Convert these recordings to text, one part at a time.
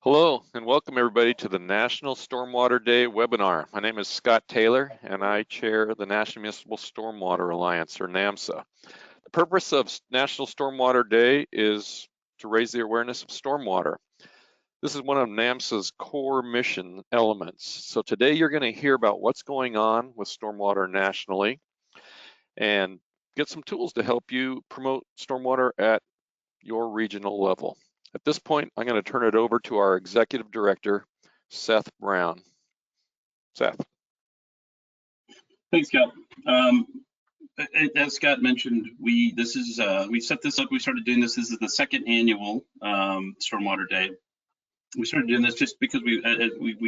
Hello and welcome everybody to the National Stormwater Day webinar. My name is Scott Taylor and I chair the National Municipal Stormwater Alliance, or NAMSA. The purpose of National Stormwater Day is to raise the awareness of stormwater. This is one of NAMSA's core mission elements. So today you're going to hear about what's going on with stormwater nationally and get some tools to help you promote stormwater at your regional level. At this point, I'm going to turn it over to our Executive Director, Seth Brown. Seth. Thanks, Scott. As Scott mentioned, we set this up. We started doing this. This is the second annual Stormwater Day. We started doing this just because we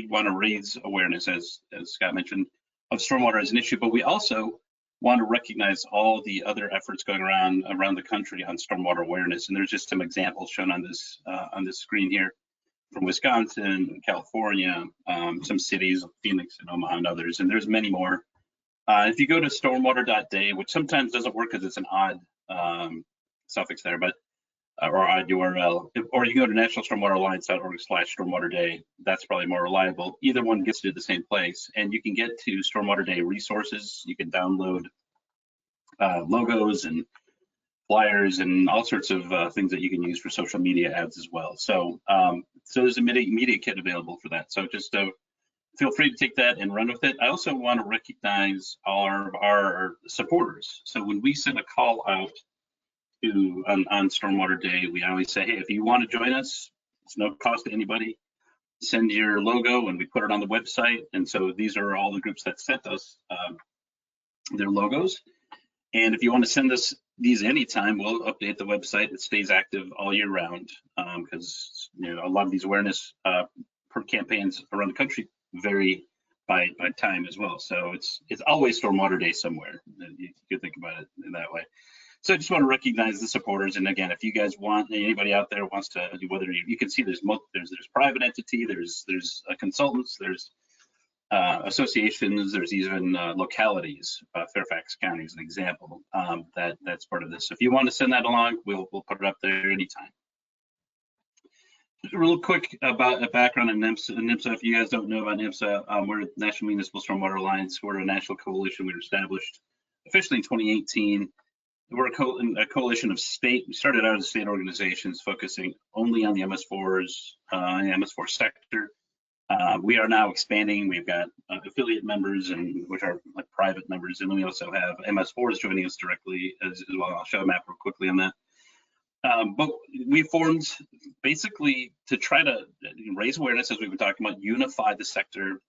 want to raise awareness, as Scott mentioned, of stormwater as an issue, but we also want to recognize all the other efforts going around the country on stormwater awareness. And there's just some examples shown on this screen here from Wisconsin, California, some cities, Phoenix and Omaha and others, and there's many more. If you go to stormwater.day, which sometimes doesn't work because it's an odd suffix there, but or odd URL, or you go to nationalstormwateralliance.org/stormwaterday. That's probably more reliable. Either one gets to the same place, and you can get to Stormwater Day resources. You can download logos and flyers and all sorts of things that you can use for social media ads as well. So, so there's a media kit available for that. So just feel free to take that and run with it. I also want to recognize our supporters. So when we send a call out on Stormwater Day, we always say, hey, if you want to join us, it's no cost to anybody. Send your logo and we put it on the website. And so these are all the groups that sent us their logos. And if you want to send us these anytime, we'll update the website. It stays active all year round because a lot of these awareness campaigns around the country vary by time as well. So it's always Stormwater Day somewhere. You could think about it in that way. So I just want to recognize the supporters. And again, if you guys want, anybody out there wants to, whether you can see there's private entity, there's consultants, there's associations, there's even localities. Fairfax County is an example that's part of this. So if you want to send that along, we'll put it up there anytime. Just real quick about a background on NMSA. If you guys don't know about NMSA, we're the National Municipal Stormwater Alliance. We're a national coalition. We were established officially in 2018. We're a coalition of state. We started out as state organizations focusing only on the MS4s, the MS4 sector. We are now expanding. We've got affiliate members, which are like private members, and then we also have MS4s joining us directly as well. I'll show a map real quickly on that. But we formed basically to try to raise awareness, as we've been talking about, unify the sector,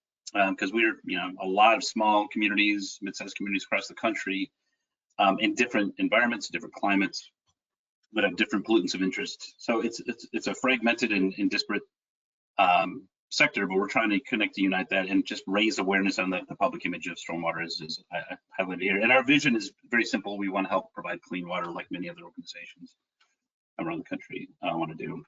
because we're a lot of small communities, mid-sized communities across the country. In different environments, different climates, but have different pollutants of interest. So it's a fragmented and disparate sector, but we're trying to connect to unite that and just raise awareness on the public image of stormwater as I highlighted here. And our vision is very simple. We want to help provide clean water like many other organizations around the country want to do.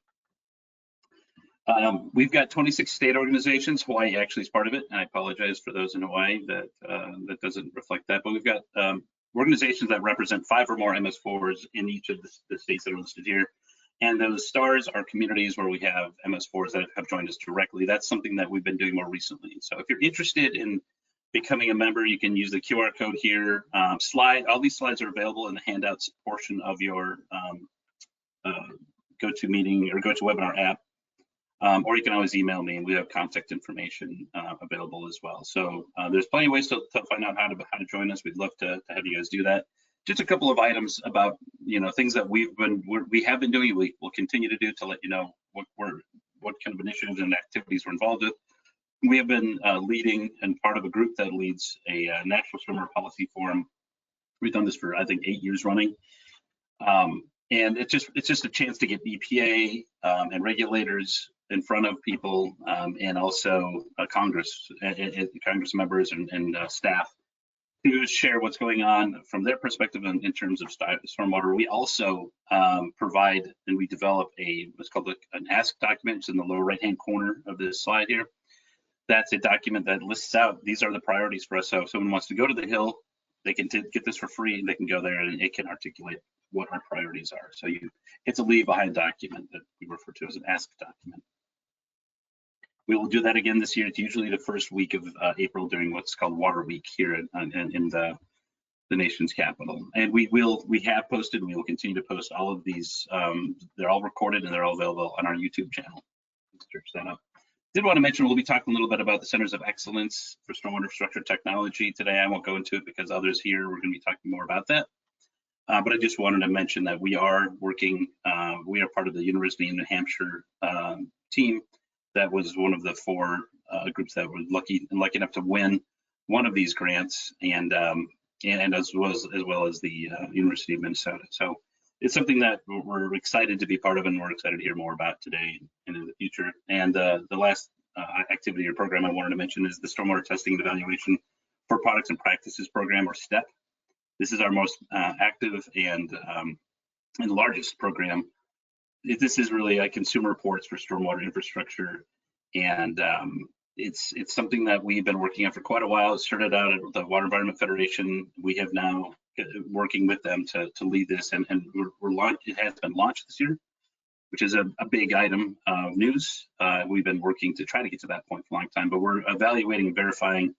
We've got 26 state organizations. Hawaii actually is part of it. And I apologize for those in Hawaii that doesn't reflect that, but we've got organizations that represent 5 or more MS4s in each of the states that are listed here. And those stars are communities where we have MS4s that have joined us directly. That's something that we've been doing more recently. So if you're interested in becoming a member, you can use the QR code here. All these slides are available in the handouts portion of your GoToMeeting or GoToWebinar app. Or you can always email me, and we have contact information available as well. So there's plenty of ways to find out how to join us. We'd love to have you guys do that. Just a couple of items about things that we have been doing. We will continue to do to let you know what kind of initiatives and activities we're involved with. We have been leading and part of a group that leads a National Stormwater Policy Forum. We've done this for I think 8 years running. And it's just a chance to get EPA and regulators in front of people, and also Congress members and staff to share what's going on from their perspective in terms of stormwater. We also provide and we develop what's called an ask document. It's in the lower right-hand corner of this slide here. That's a document that lists out, these are the priorities for us. So if someone wants to go to the Hill, they can get this for free, and they can go there and it can articulate what our priorities are. So it's a leave behind document that we refer to as an ask document. We will do that again this year. It's usually the first week of April during what's called Water Week here in the nation's capital. And we have posted, we will continue to post all of these. They're all recorded and they're all available on our YouTube channel. Let's search that up. Did want to mention, we'll be talking a little bit about the Centers of Excellence for Stormwater Infrastructure Technology today. I won't go into it because others here, we're going to be talking more about that. But I just wanted to mention that we are working, we are part of the University of New Hampshire team. That was one of the 4 groups that were lucky enough to win one of these grants, and as well as the University of Minnesota. So it's something that we're excited to be part of, and we're excited to hear more about today and in the future. And the last activity or program I wanted to mention is the Stormwater Testing and Evaluation for Products and Practices program, or STEP. This is our most active and largest program. This is really a consumer reports for stormwater infrastructure, and it's something that we've been working on for quite a while. It started out at the Water Environment Federation. We have now working with them to lead this, and it has been launched this year, which is a big item of news. We've been working to try to get to that point for a long time, but we're evaluating and verifying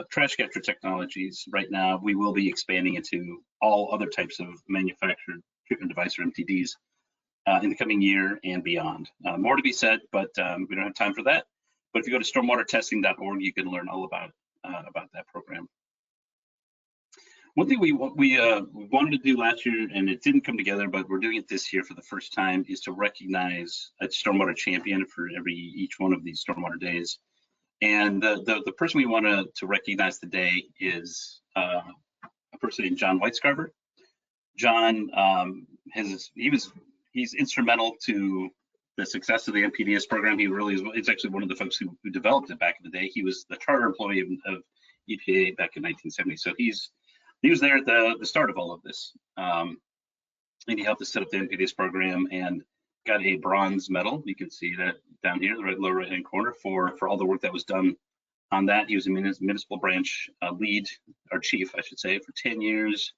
trash capture technologies. Right now, we will be expanding into all other types of manufactured treatment device, or MTDs, in the coming year and beyond. More to be said, but we don't have time for that. But if you go to stormwatertesting.org, you can learn all about that program. One thing we wanted to do last year, and it didn't come together, but we're doing it this year for the first time, is to recognize a stormwater champion for each one of these stormwater days. And the person we want to recognize today is a person named John Whitescarver. John he's instrumental to the success of the NPDES program. He really is. It's actually one of the folks who developed it back in the day. He was the charter employee of EPA back in 1970. So he was there at the start of all of this, and he helped us set up the NPDES program and got a bronze medal. You can see that down here, the lower right-hand corner, for all the work that was done on that. He was a municipal branch lead, or chief, I should say, for 10 years.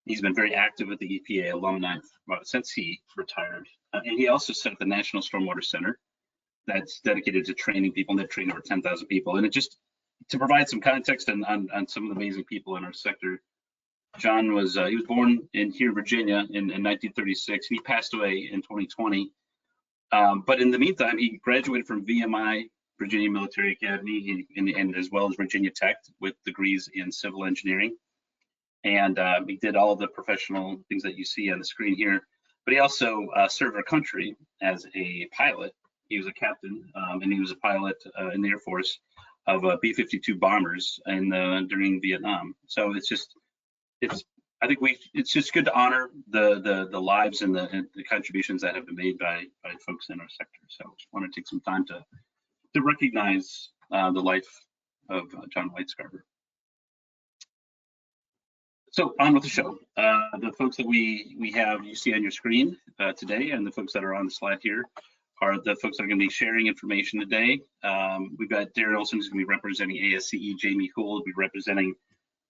He's been very active with the EPA alumni since he retired. And he also set up the National Stormwater Center that's dedicated to training people, and they've trained over 10,000 people. And it just, to provide some context on some of the amazing people in our sector, John he was born in Virginia in 1936, and he passed away in 2020. But in the meantime, he graduated from VMI, Virginia Military Academy, and as well as Virginia Tech with degrees in civil engineering. And he did all the professional things that you see on the screen here. But he also served our country as a pilot. He was a captain, and he was a pilot in the Air Force of B-52 bombers during Vietnam. So it's just good to honor the lives and the contributions that have been made by folks in our sector. So I just want to take some time to recognize the life of John Whitescarver. So on with the show. The folks that we have, you see on your screen today, and the folks that are on the slide here are the folks that are going to be sharing information today. We've got Darren Olson, who's going to be representing ASCE, Jamie Houle will be representing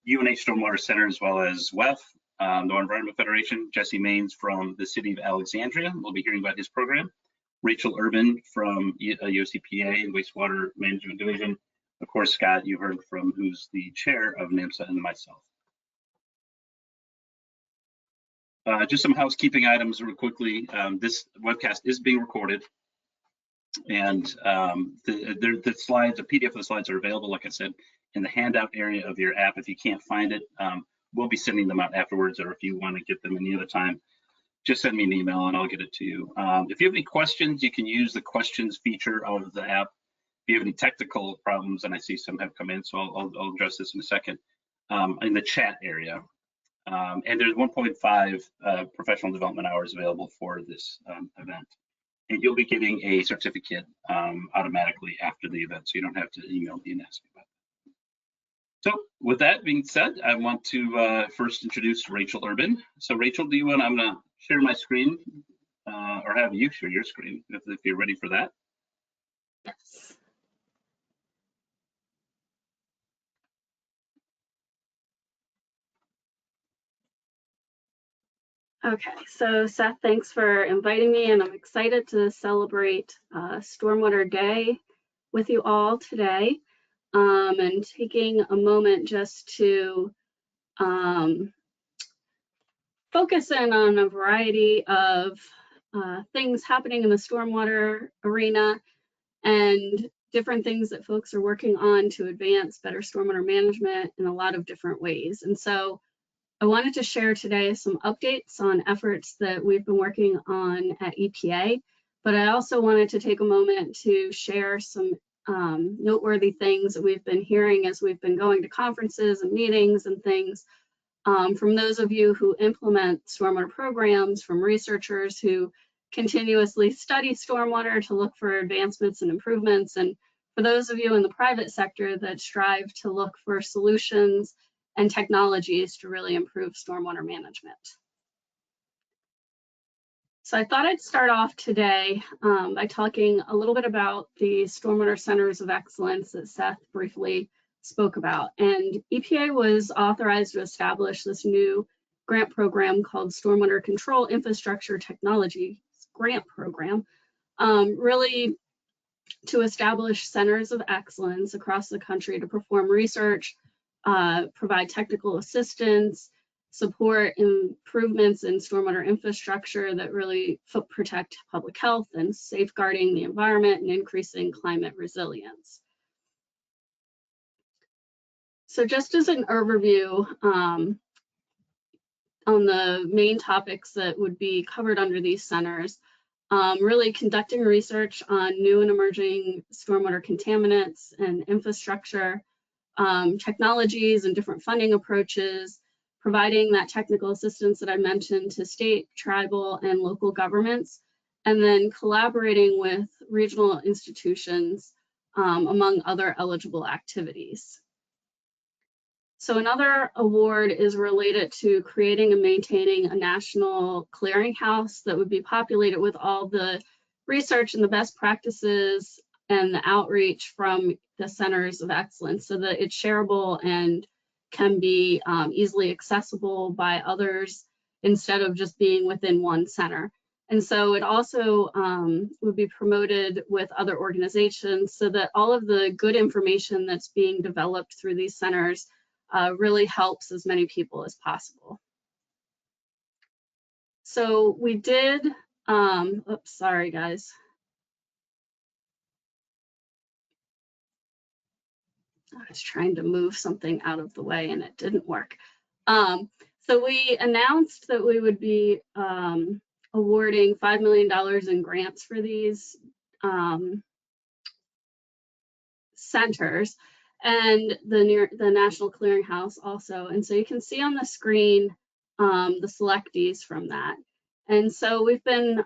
UNH Stormwater Center, as well as WEF, the Water Environment Federation. Jesse Maines from the City of Alexandria, we'll be hearing about his program. Rachel Urban from USEPA and Wastewater Management Division. Of course, Scott, you heard from, who's the chair of NAMSA, and myself. Just some housekeeping items real quickly. This webcast is being recorded, and the slides, the PDF of the slides are available, like I said, in the handout area of your app. If you can't find it, we'll be sending them out afterwards, or if you want to get them any other time, just send me an email and I'll get it to you. If you have any questions, you can use the questions feature of the app. If you have any technical problems, and I see some have come in, so I'll address this in a second, in the chat area. And there's 1.5 professional development hours available for this event. And you'll be getting a certificate automatically after the event, so you don't have to email me and ask me about it. So with that being said, I want to first introduce Rachel Urban. So Rachel, I'm gonna share my screen, or have you share your screen if you're ready for that. Yes. Okay, so Seth, thanks for inviting me, and I'm excited to celebrate Stormwater Day with you all today and taking a moment just to focus in on a variety of things happening in the stormwater arena and different things that folks are working on to advance better stormwater management in a lot of different ways. And so I wanted to share today some updates on efforts that we've been working on at EPA, but I also wanted to take a moment to share some noteworthy things that we've been hearing as we've been going to conferences and meetings and things from those of you who implement stormwater programs, from researchers who continuously study stormwater to look for advancements and improvements, and for those of you in the private sector that strive to look for solutions and technologies to really improve stormwater management. So I thought I'd start off today by talking a little bit about the Stormwater Centers of Excellence that Seth briefly spoke about. And EPA was authorized to establish this new grant program called Stormwater Control Infrastructure Technology Grant Program, really to establish centers of excellence across the country to perform research, provide technical assistance, support improvements in stormwater infrastructure that really protect public health and safeguarding the environment and increasing climate resilience. So just as an overview on the main topics that would be covered under these centers, really conducting research on new and emerging stormwater contaminants and infrastructure, technologies and different funding approaches, providing that technical assistance that I mentioned to state, tribal, and local governments, and then collaborating with regional institutions, among other eligible activities. So another award is related to creating and maintaining a national clearinghouse that would be populated with all the research and the best practices and the outreach from the centers of excellence so that it's shareable and can be easily accessible by others instead of just being within one center. And so it also would be promoted with other organizations so that all of the good information that's being developed through these centers really helps as many people as possible. So we did, oops, sorry guys. I was trying to move something out of the way and it didn't work. So we announced that we would be awarding $5 million in grants for these centers and the National Clearinghouse also. And so you can see on the screen the selectees from that. And so we've been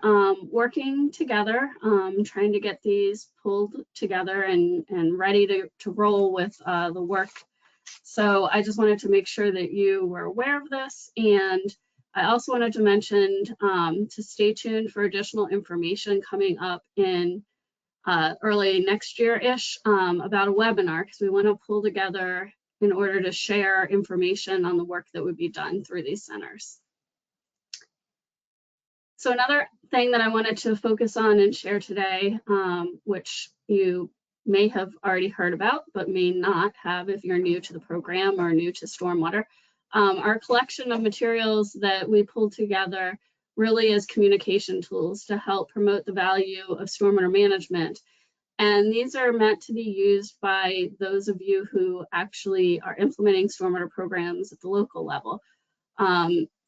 working together, trying to get these pulled together and ready to roll with the work. So I just wanted to make sure that you were aware of this. And I also wanted to mention to stay tuned for additional information coming up in early next year-ish about a webinar, because we want to pull together in order to share information on the work that would be done through these centers. So another thing that I wanted to focus on and share today, which you may have already heard about, but may not have if you're new to the program or new to stormwater, our collection of materials that we pulled together really as communication tools to help promote the value of stormwater management. And these are meant to be used by those of you who actually are implementing stormwater programs at the local level.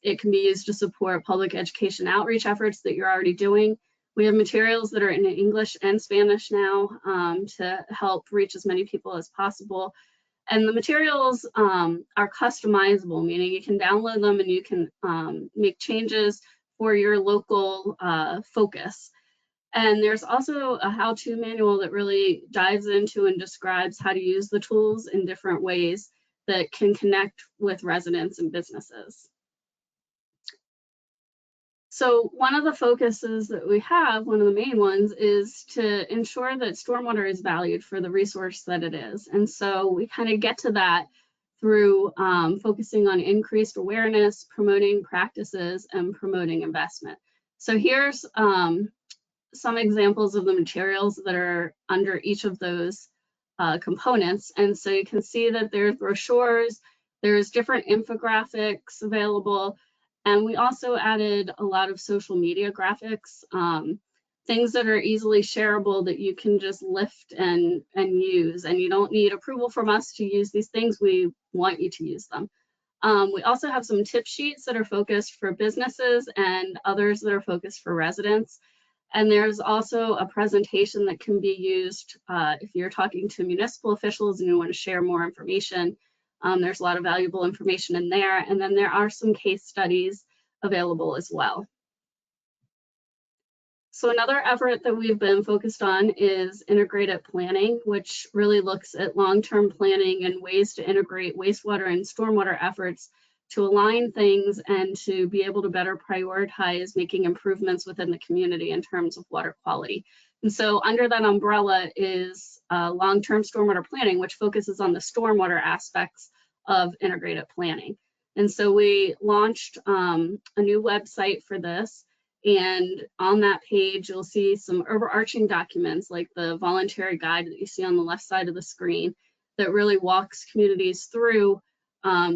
It can be used to support public education outreach efforts that you're already doing. We have materials that are in English and Spanish now to help reach as many people as possible. And the materials are customizable, meaning you can download them and you can make changes for your local focus. And there's also a how-to manual that really dives into and describes how to use the tools in different ways that can connect with residents and businesses. So one of the focuses that we have, one of the main ones, is to ensure that stormwater is valued for the resource that it is. And so we kind of get to that through focusing on increased awareness, promoting practices, and promoting investment. So here's some examples of the materials that are under each of those components. And so you can see that there's brochures, there's different infographics available, and we also added a lot of social media graphics, things that are easily shareable that you can just lift and use, and you don't need approval from us to use these things. We want you to use them. We also have some tip sheets that are focused for businesses and others that are focused for residents. And there's also a presentation that can be used if you're talking to municipal officials and you want to share more information. There's a lot of valuable information in there. And then there are some case studies available as well. So another effort that we've been focused on is integrated planning, which really looks at long-term planning and ways to integrate wastewater and stormwater efforts to align things and to be able to better prioritize making improvements within the community in terms of water quality. And so under that umbrella is long-term stormwater planning, which focuses on the stormwater aspects of integrated planning. And so we launched a new website for this. And on that page, you'll see some overarching documents like the voluntary guide that you see on the left side of the screen that really walks communities through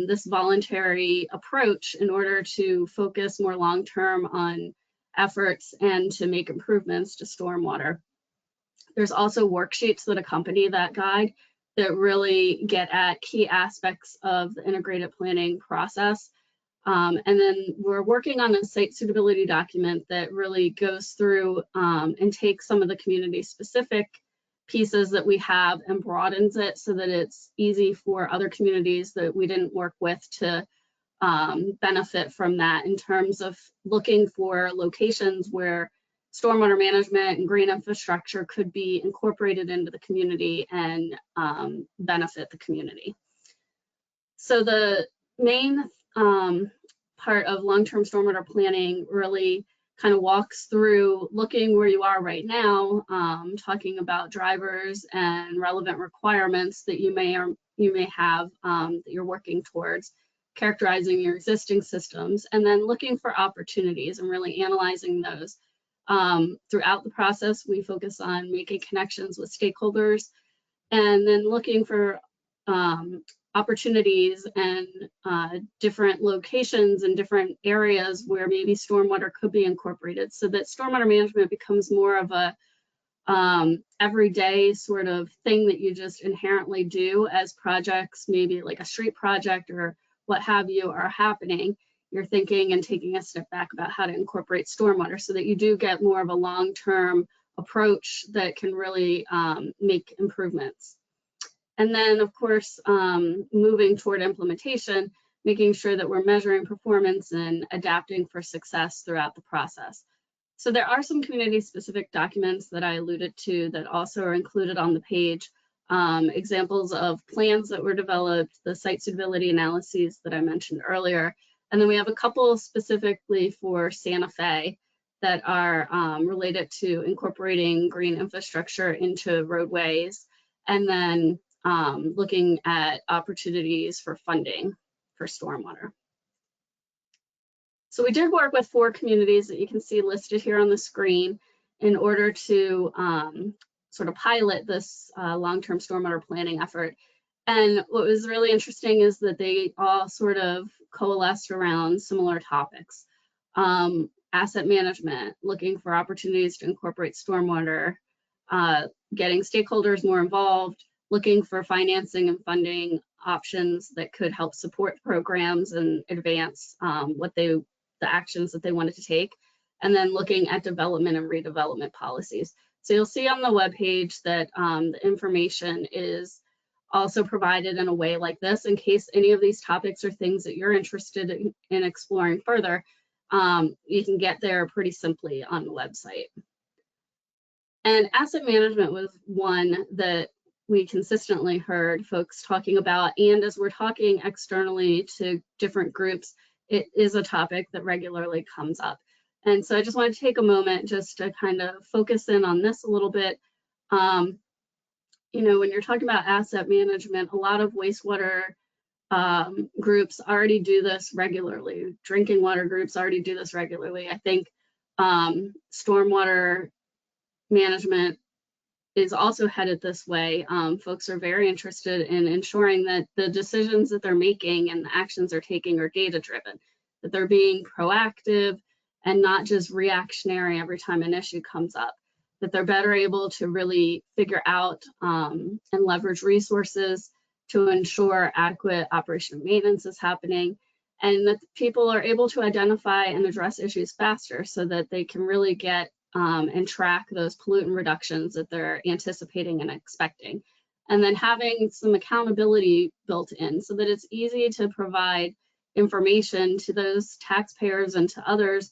this voluntary approach in order to focus more long-term on efforts and to make improvements to stormwater. There's also worksheets that accompany that guide that really get at key aspects of the integrated planning process. And then we're working on a site suitability document that really goes through and takes some of the community specific pieces that we have and broadens it so that it's easy for other communities that we didn't work with to benefit from that in terms of looking for locations where stormwater management and green infrastructure could be incorporated into the community and benefit the community. So the main part of long-term stormwater planning really kind of walks through looking where you are right now, talking about drivers and relevant requirements that you may have that you're working towards, characterizing your existing systems, and then looking for opportunities and really analyzing those. Throughout the process, we focus on making connections with stakeholders and then looking for opportunities and different locations and different areas where maybe stormwater could be incorporated so that stormwater management becomes more of a everyday sort of thing that you just inherently do as projects, maybe like a street project or what have you are happening. You're thinking and taking a step back about how to incorporate stormwater so that you do get more of a long-term approach that can really make improvements. And then, of course, moving toward implementation, making sure that we're measuring performance and adapting for success throughout the process. So there are some community-specific documents that I alluded to that also are included on the page, examples of plans that were developed, the site suitability analyses that I mentioned earlier, and then we have a couple specifically for Santa Fe that are related to incorporating green infrastructure into roadways, and then looking at opportunities for funding for stormwater. So we did work with 4 communities that you can see listed here on the screen in order to sort of pilot this long-term stormwater planning effort. And what was really interesting is that they all sort of coalesced around similar topics. Asset management, looking for opportunities to incorporate stormwater, getting stakeholders more involved, looking for financing and funding options that could help support programs and advance the actions that they wanted to take, and then looking at development and redevelopment policies. So you'll see on the webpage that the information is also provided in a way like this in case any of these topics are things that you're interested in exploring further. You can get there pretty simply on the website. And asset management was one that we consistently heard folks talking about, and as we're talking externally to different groups, it is a topic that regularly comes up. And so I just want to take a moment just to kind of focus in on this a little bit. You know, when you're talking about asset management, a lot of wastewater groups already do this regularly. Drinking water groups already do this regularly. I think stormwater management is also headed this way. Folks are very interested in ensuring that the decisions that they're making and the actions they're taking are data-driven, that they're being proactive and not just reactionary every time an issue comes up, that they're better able to really figure out and leverage resources to ensure adequate operation and maintenance is happening, and that people are able to identify and address issues faster so that they can really get and track those pollutant reductions that they're anticipating and expecting. And then having some accountability built in so that it's easy to provide information to those taxpayers and to others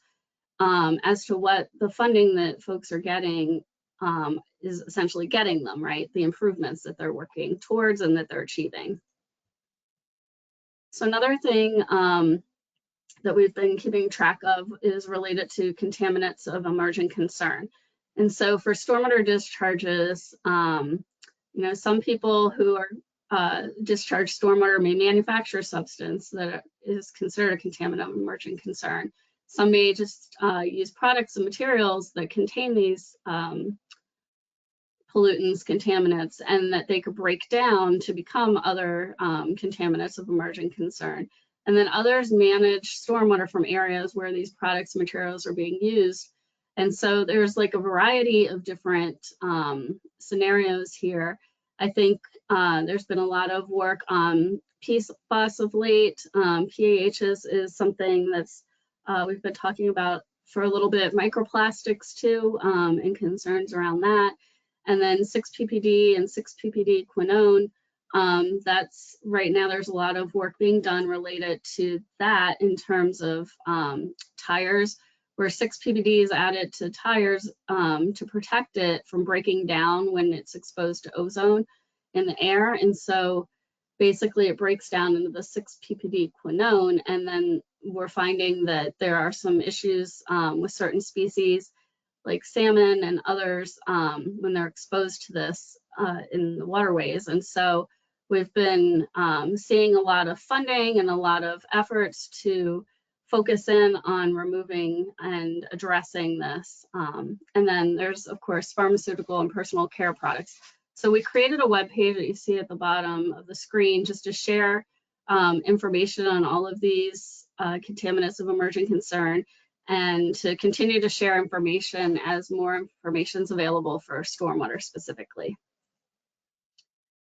as to what the funding that folks are getting is essentially getting them, right? The improvements that they're working towards and that they're achieving. So another thing that we've been keeping track of is related to contaminants of emerging concern. And so for stormwater discharges, you know, some people who are discharge stormwater may manufacture a substance that is considered a contaminant of emerging concern. Some may just use products and materials that contain these pollutants, contaminants, and that they could break down to become other contaminants of emerging concern. And then others manage stormwater from areas where these products and materials are being used. And so there's like a variety of different scenarios here. I think there's been a lot of work on PFAS of late. PAHs is something that's we've been talking about for a little bit. Microplastics too, and concerns around that. And then 6-PPD and 6-PPD quinone. That's right now there's a lot of work being done related to that in terms of tires, where 6-PPD is added to tires to protect it from breaking down when it's exposed to ozone in the air. And so basically it breaks down into the 6-PPD quinone, and then we're finding that there are some issues with certain species like salmon and others when they're exposed to this in the waterways. And so we've been seeing a lot of funding and a lot of efforts to focus in on removing and addressing this. And then there's, of course, pharmaceutical and personal care products. So we created a web page that you see at the bottom of the screen just to share information on all of these contaminants of emerging concern, and to continue to share information as more information is available for stormwater specifically.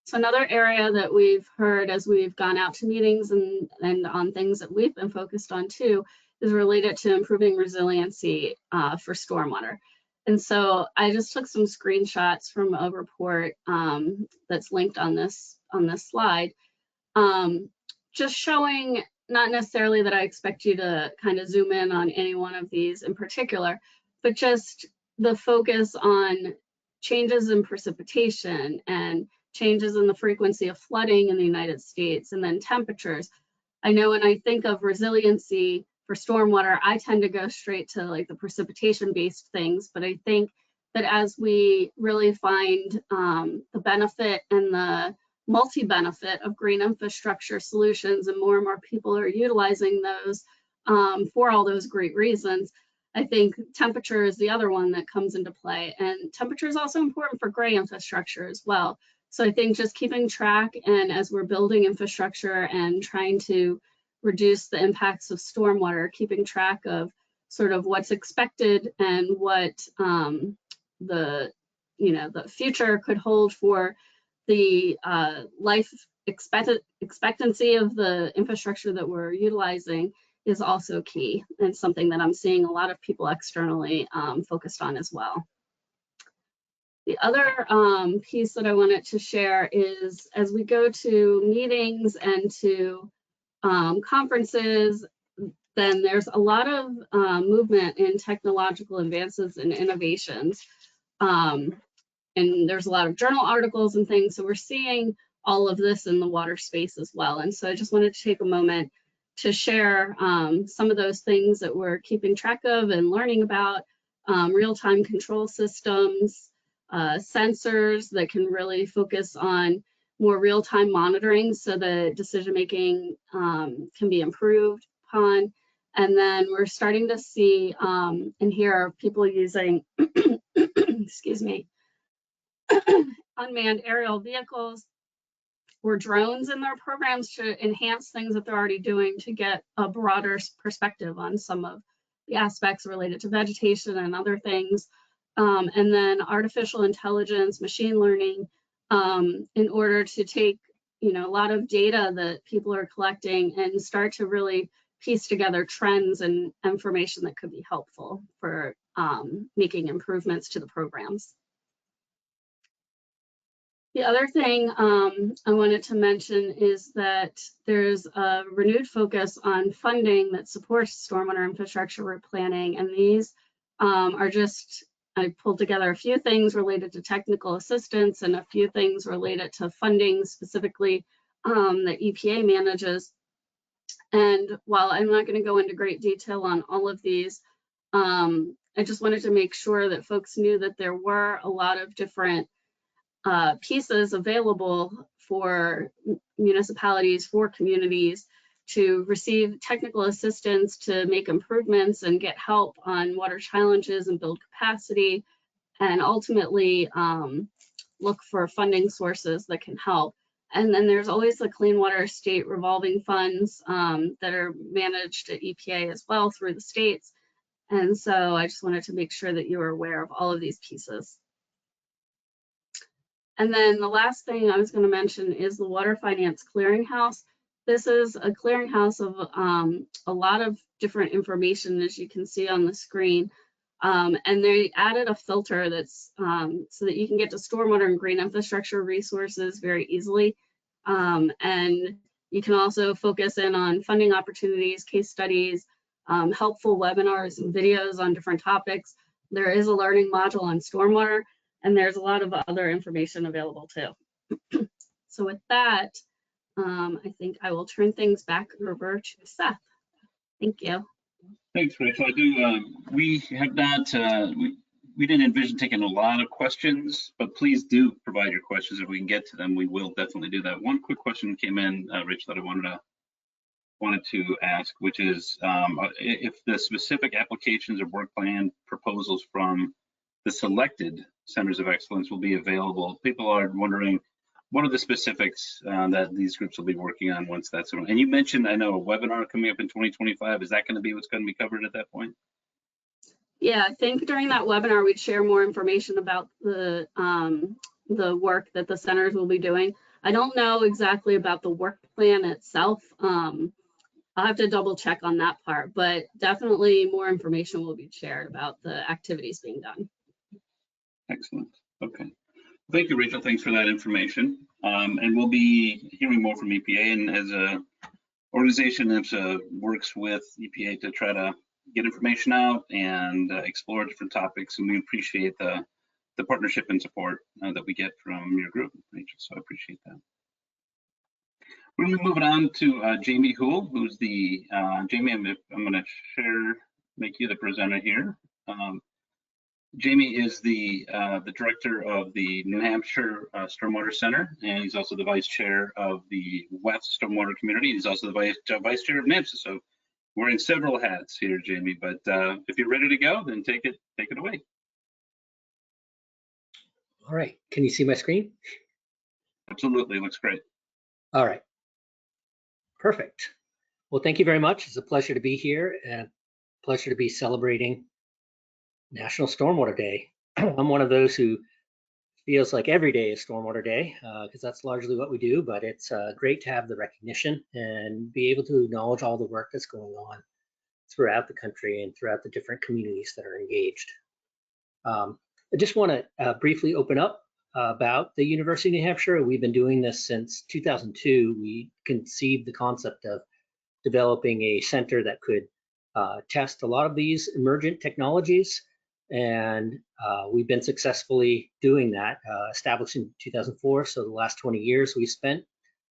So another area that we've heard as we've gone out to meetings and on things that we've been focused on too is related to improving resiliency for stormwater. And so I just took some screenshots from a report that's linked on this slide, just showing, not necessarily that I expect you to kind of zoom in on any one of these in particular, but just the focus on changes in precipitation and changes in the frequency of flooding in the United States, and then temperatures. I know when I think of resiliency for stormwater, I tend to go straight to like the precipitation-based things, but I think that as we really find the benefit and the multi-benefit of green infrastructure solutions, and more people are utilizing those for all those great reasons, I think temperature is the other one that comes into play. And temperature is also important for gray infrastructure as well. So I think just keeping track, and as we're building infrastructure and trying to reduce the impacts of stormwater, keeping track of sort of what's expected and what the future could hold for the life expectancy of the infrastructure that we're utilizing is also key, and something that I'm seeing a lot of people externally focused on as well. The other piece that I wanted to share is, as we go to meetings and to conferences, then there's a lot of movement in technological advances and innovations. And there's a lot of journal articles and things. So we're seeing all of this in the water space as well. And so I just wanted to take a moment to share some of those things that we're keeping track of and learning about, real-time control systems, sensors that can really focus on more real-time monitoring so the decision-making can be improved upon. And then we're starting to see and hear people using, excuse me, unmanned aerial vehicles or drones in their programs to enhance things that they're already doing to get a broader perspective on some of the aspects related to vegetation and other things. And then artificial intelligence, machine learning, in order to take, a lot of data that people are collecting and start to really piece together trends and information that could be helpful for making improvements to the programs. The other thing I wanted to mention is that there's a renewed focus on funding that supports stormwater infrastructure replanning, and these are just, I pulled together a few things related to technical assistance and a few things related to funding specifically that EPA manages. And while I'm not going to go into great detail on all of these, I just wanted to make sure that folks knew that there were a lot of different pieces available for municipalities, for communities to receive technical assistance to make improvements and get help on water challenges and build capacity, and ultimately look for funding sources that can help. And then there's always the Clean Water State revolving funds that are managed at EPA as well through the states. And so I just wanted to make sure that you were aware of all of these pieces. And then the last thing I was going to mention is the Water Finance Clearinghouse. This is a clearinghouse of a lot of different information, as you can see on the screen. And they added a filter that's so that you can get to stormwater and green infrastructure resources very easily. And you can also focus in on funding opportunities, case studies, helpful webinars and videos on different topics. There is a learning module on stormwater, and there's a lot of other information available too. So with that, I think I will turn things back over to Seth. Thank you. Thanks, Rachel. I do. We have not. We didn't envision taking a lot of questions, but please do provide your questions. If we can get to them, we will definitely do that. One quick question came in, Rachel, that I wanted to ask, which is if the specific applications or work plan proposals from the selected centers of excellence will be available. People are wondering, what are the specifics that these groups will be working on once that's on? And you mentioned, I know, a webinar coming up in 2025. Is that going to be what's going to be covered at that point? Yeah, I think during that webinar, we'd share more information about the work that the centers will be doing. I don't know exactly about the work plan itself. I'll have to double check on that part, but definitely more information will be shared about the activities being done. Excellent. Okay. Thank you, Rachel. Thanks for that information. And we'll be hearing more from EPA, and as a organization that works with EPA to try to get information out and explore different topics, and we appreciate the partnership and support that we get from your group, Rachel. So I appreciate that. We're going to be moving on to Jamie Houle, who's the Jamie. I'm going to make you the presenter here. Jamie is the director of the New Hampshire Stormwater Center, and he's also the vice chair of the West Stormwater Community. He's also the vice chair of NPDES. So wearing several hats here, Jamie. But if you're ready to go, then take it away. All right. Can you see my screen? Absolutely. Looks great. All right. Perfect. Well, thank you very much. It's a pleasure to be here and a pleasure to be celebrating National Stormwater Day. I'm one of those who feels like every day is Stormwater Day because that's largely what we do, but it's great to have the recognition and be able to acknowledge all the work that's going on throughout the country and throughout the different communities that are engaged. I just want to briefly open up about the University of New Hampshire. We've been doing this since 2002. We conceived the concept of developing a center that could test a lot of these emergent technologies, and we've been successfully doing that, established in 2004. So the last 20 years we spent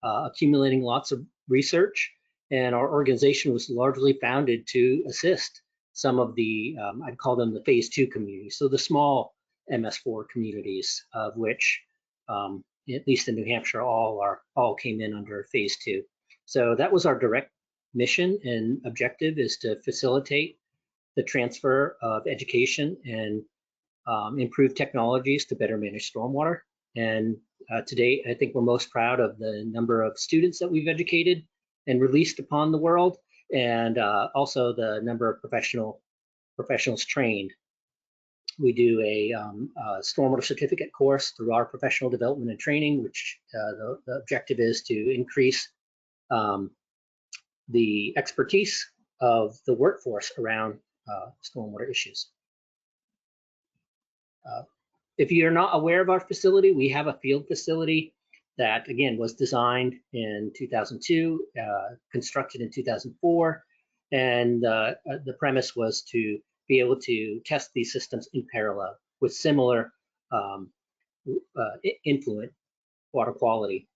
accumulating lots of research, and our organization was largely founded to assist some of the, I'd call them the Phase II communities, so the small MS4 communities, of which, at least in New Hampshire, all came in under Phase II. So that was our direct mission and objective, is to facilitate the transfer of education and improve technologies to better manage stormwater. And to date, I think we're most proud of the number of students that we've educated and released upon the world, and also the number of professionals trained. We do a stormwater certificate course through our professional development and training, which the objective is to increase the expertise of the workforce around stormwater issues. If you're not aware of our facility, we have a field facility that, again, was designed in 2002, constructed in 2004, and the premise was to be able to test these systems in parallel with similar influent water quality.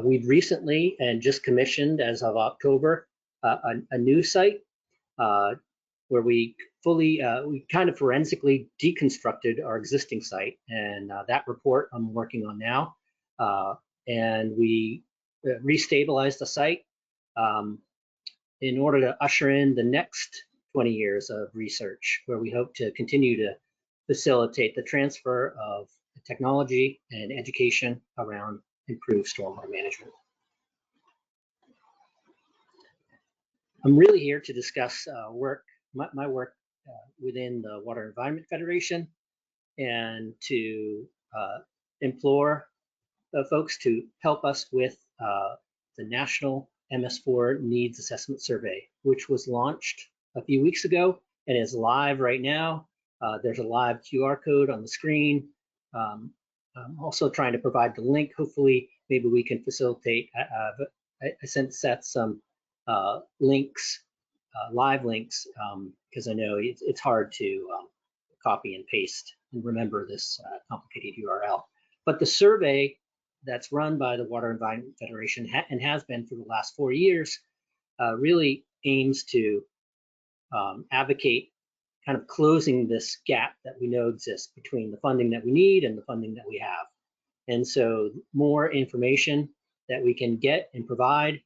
We've recently and just commissioned, as of October, a new site where we kind of forensically deconstructed our existing site, and that report I'm working on now. And we restabilized the site in order to usher in the next 20 years of research, where we hope to continue to facilitate the transfer of technology and education around improved stormwater management. I'm really here to discuss my work within the Water Environment Federation, and to implore folks to help us with the National MS4 Needs Assessment Survey, which was launched a few weeks ago and is live right now. There's a live QR code on the screen. I'm also trying to provide the link. Hopefully, maybe we can facilitate. I sent Seth some links, live links, because I know it's hard to copy and paste and remember this complicated URL. But the survey that's run by the Water Environment Federation and has been for the last 4 years really aims to advocate kind of closing this gap that we know exists between the funding that we need and the funding that we have. And so more information that we can get and provide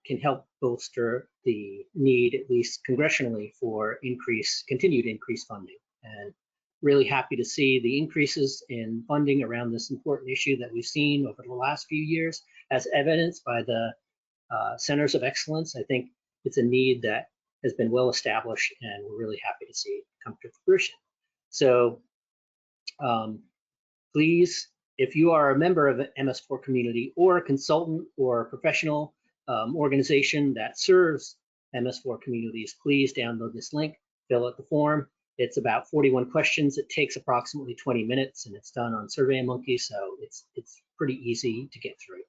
can help bolster the need, at least congressionally, for continued increased funding. And really happy to see the increases in funding around this important issue that we've seen over the last few years, as evidenced by the Centers of Excellence. I think it's a need that has been well established, and we're really happy to see it come to fruition. So please, if you are a member of an MS4 community or a consultant or a professional organization that serves MS4 communities, please download this link, fill out the form. It's about 41 questions. It takes approximately 20 minutes, and it's done on SurveyMonkey, so it's pretty easy to get through.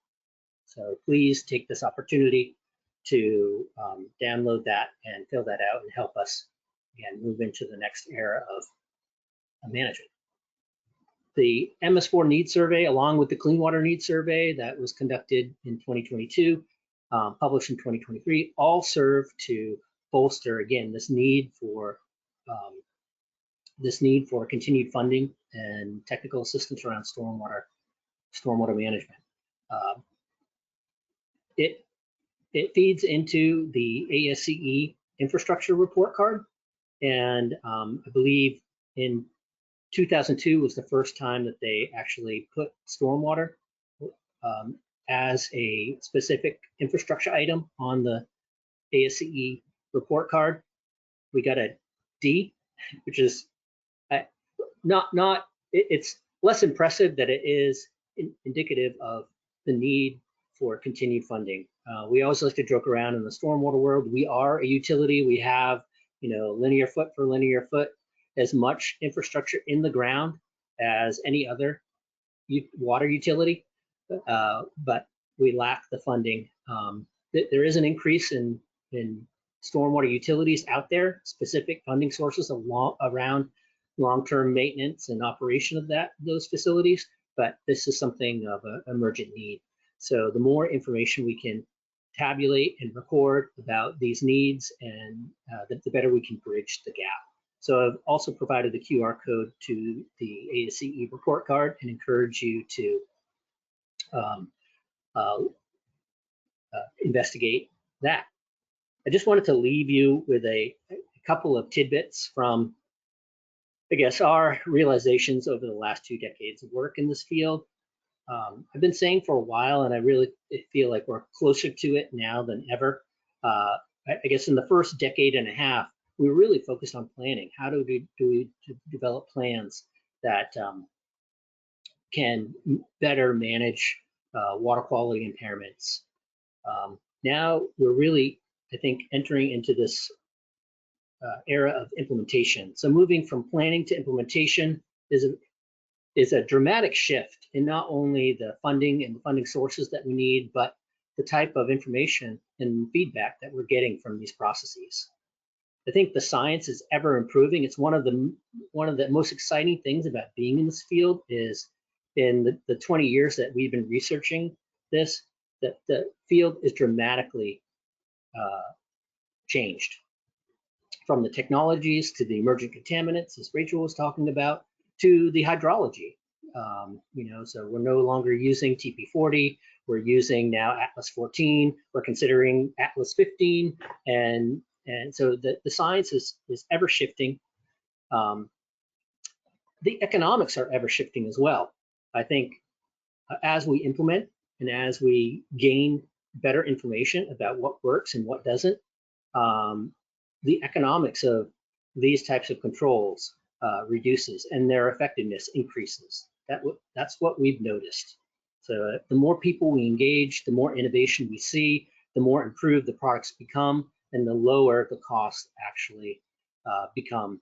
So please take this opportunity to download that and fill that out and help us, again, move into the next era of management. The MS4 Needs Survey, along with the Clean Water Needs Survey that was conducted in 2022, published in 2023, all serve to bolster, again, this need for continued funding and technical assistance around stormwater management. It feeds into the ASCE infrastructure report card, and I believe in 2002 was the first time that they actually put stormwater as a specific infrastructure item on the ASCE report card. We got a D, which is it's less impressive that it is indicative of the need for continued funding. We always like to joke around in the stormwater world. We are a utility. We have, linear foot for linear foot, as much infrastructure in the ground as any other water utility, but we lack the funding. There is an increase in stormwater utilities out there, specific funding sources around long-term maintenance and operation of those facilities, but this is something of an emergent need. So the more information we can tabulate and record about these needs, and the better we can bridge the gap. So I've also provided the QR code to the ASCE report card and encourage you to investigate that. I just wanted to leave you with a couple of tidbits from I guess, our realizations over the last 2 decades of work in this field. I've been saying for a while, and I really feel like we're closer to it now than ever. I guess in the first decade and a half, we were really focused on planning. How do we develop plans that can better manage water quality impairments? Now we're really, I think, entering into this era of implementation. So moving from planning to implementation is a dramatic shift in not only the funding and the funding sources that we need, but the type of information and feedback that we're getting from these processes. I think the science is ever improving. It's one of the most exciting things about being in this field is in the 20 years that we've been researching this, that the field is dramatically changed. From the technologies to the emergent contaminants, as Rachel was talking about, to the hydrology. So we're no longer using TP40. We're using now Atlas 14. We're considering Atlas 15, and so the science is ever shifting. The economics are ever shifting as well. I think as we implement and as we gain better information about what works and what doesn't, the economics of these types of controls reduces and their effectiveness increases. That's what we've noticed. So the more people we engage, the more innovation we see, the more improved the products become, and the lower the costs actually become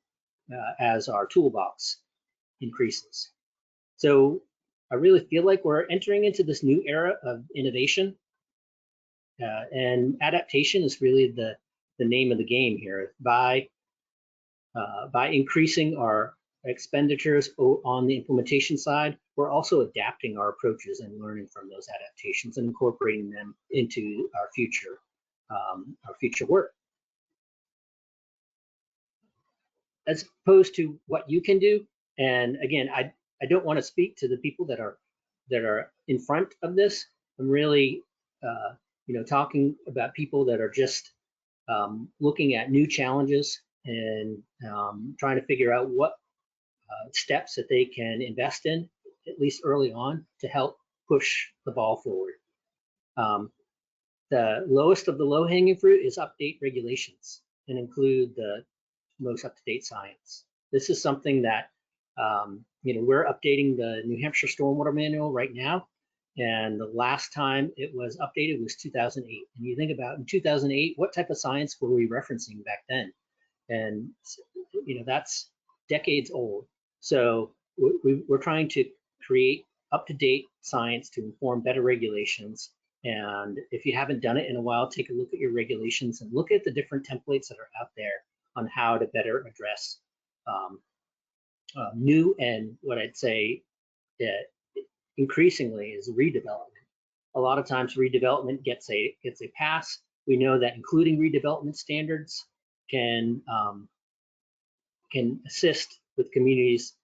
as our toolbox increases. So I really feel like we're entering into this new era of innovation, and adaptation is really the name of the game here. By increasing our expenditures on the implementation side, we're also adapting our approaches and learning from those adaptations and incorporating them into our future work. As opposed to what you can do, and again, I don't want to speak to the people that are in front of this. I'm really talking about people that are just looking at new challenges and trying to figure out what steps that they can invest in, at least early on, to help push the ball forward. The lowest of the low-hanging fruit is update regulations and include the most up-to-date science. This is something that we're updating the New Hampshire Stormwater Manual right now, and the last time it was updated was 2008. And you think about in 2008, what type of science were we referencing back then? And that's decades old. So we're trying to create up-to-date science to inform better regulations. And if you haven't done it in a while, take a look at your regulations and look at the different templates that are out there on how to better address new and what I'd say increasingly is redevelopment. A lot of times redevelopment gets a pass. We know that including redevelopment standards can assist with communities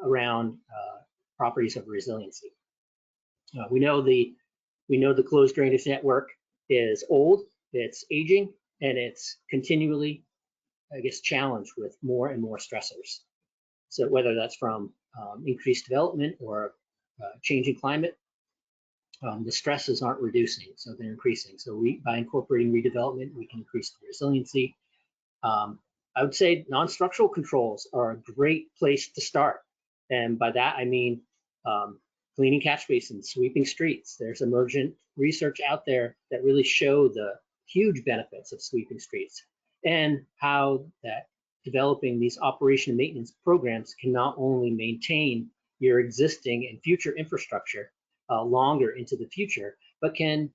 around properties of resiliency. We know the closed drainage network is old, it's aging, and it's continually, I guess, challenged with more and more stressors. So whether that's from increased development or changing climate, the stresses aren't reducing, so they're increasing. So by incorporating redevelopment, we can increase the resiliency. I would say non-structural controls are a great place to start. And by that, I mean cleaning catch basins, sweeping streets. There's emergent research out there that really show the huge benefits of sweeping streets and how that developing these operation and maintenance programs can not only maintain your existing and future infrastructure longer into the future, but can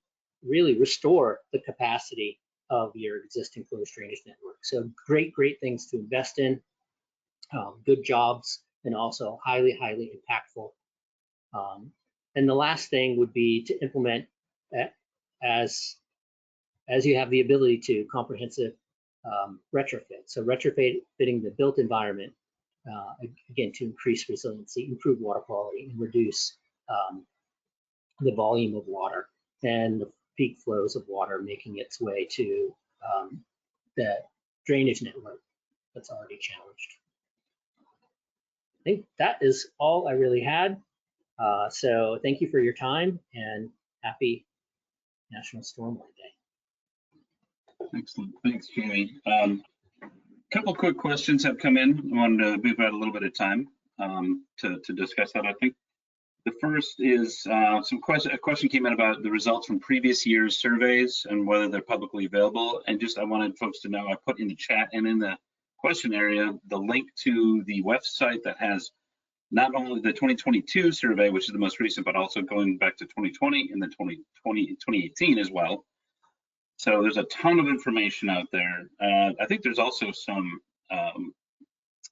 really restore the capacity of your existing closed drainage network. So great things to invest in, good jobs, and also highly impactful. And the last thing would be to implement as you have the ability to comprehensive retrofit. So retrofitting the built environment, again, to increase resiliency, improve water quality, and reduce the volume of water and the peak flows of water making its way to the drainage network that's already challenged. think that is all I really had. So thank you for your time and happy National Stormwater Day. Excellent. Thanks, Jamie. Couple quick questions have come in. I wanted to move out a little bit of time to discuss that, I think. The first is a question came in about the results from previous year's surveys and whether they're publicly available. And just I wanted folks to know, I put in the chat and in the question area the link to the website that has not only the 2022 survey, which is the most recent, but also going back to 2020 and the 2018 as well. So there's a ton of information out there. I think there's also some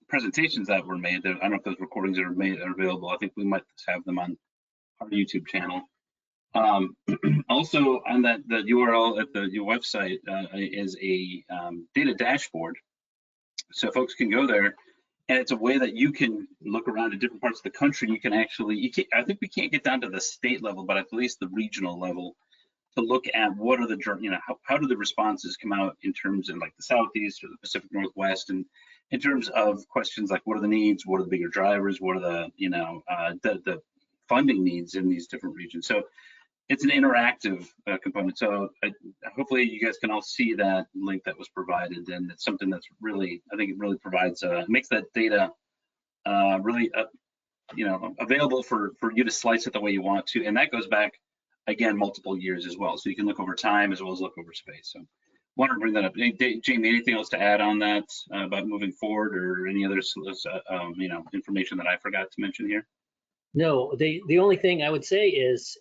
presentations that were made. I don't know if those recordings are available. I think we might have them on our YouTube channel. Also on the URL at your website is a data dashboard. So folks can go there, and it's a way that you can look around at different parts of the country. You can actually, I think we can't get down to the state level, but at least the regional level, to look at what are the, how do the responses come out in terms of like the Southeast or the Pacific Northwest, and in terms of questions like what are the needs, what are the bigger drivers, what are the, the funding needs in these different regions. So it's an interactive component. So hopefully you guys can all see that link that was provided, and it's something that's really, I think it really provides, makes that data really, available for you to slice it the way you want to. And that goes back, again, multiple years as well. So you can look over time as well as look over space. So wanted to bring that up. Jamie, anything else to add on that about moving forward, or any other information that I forgot to mention here? No, the only thing I would say is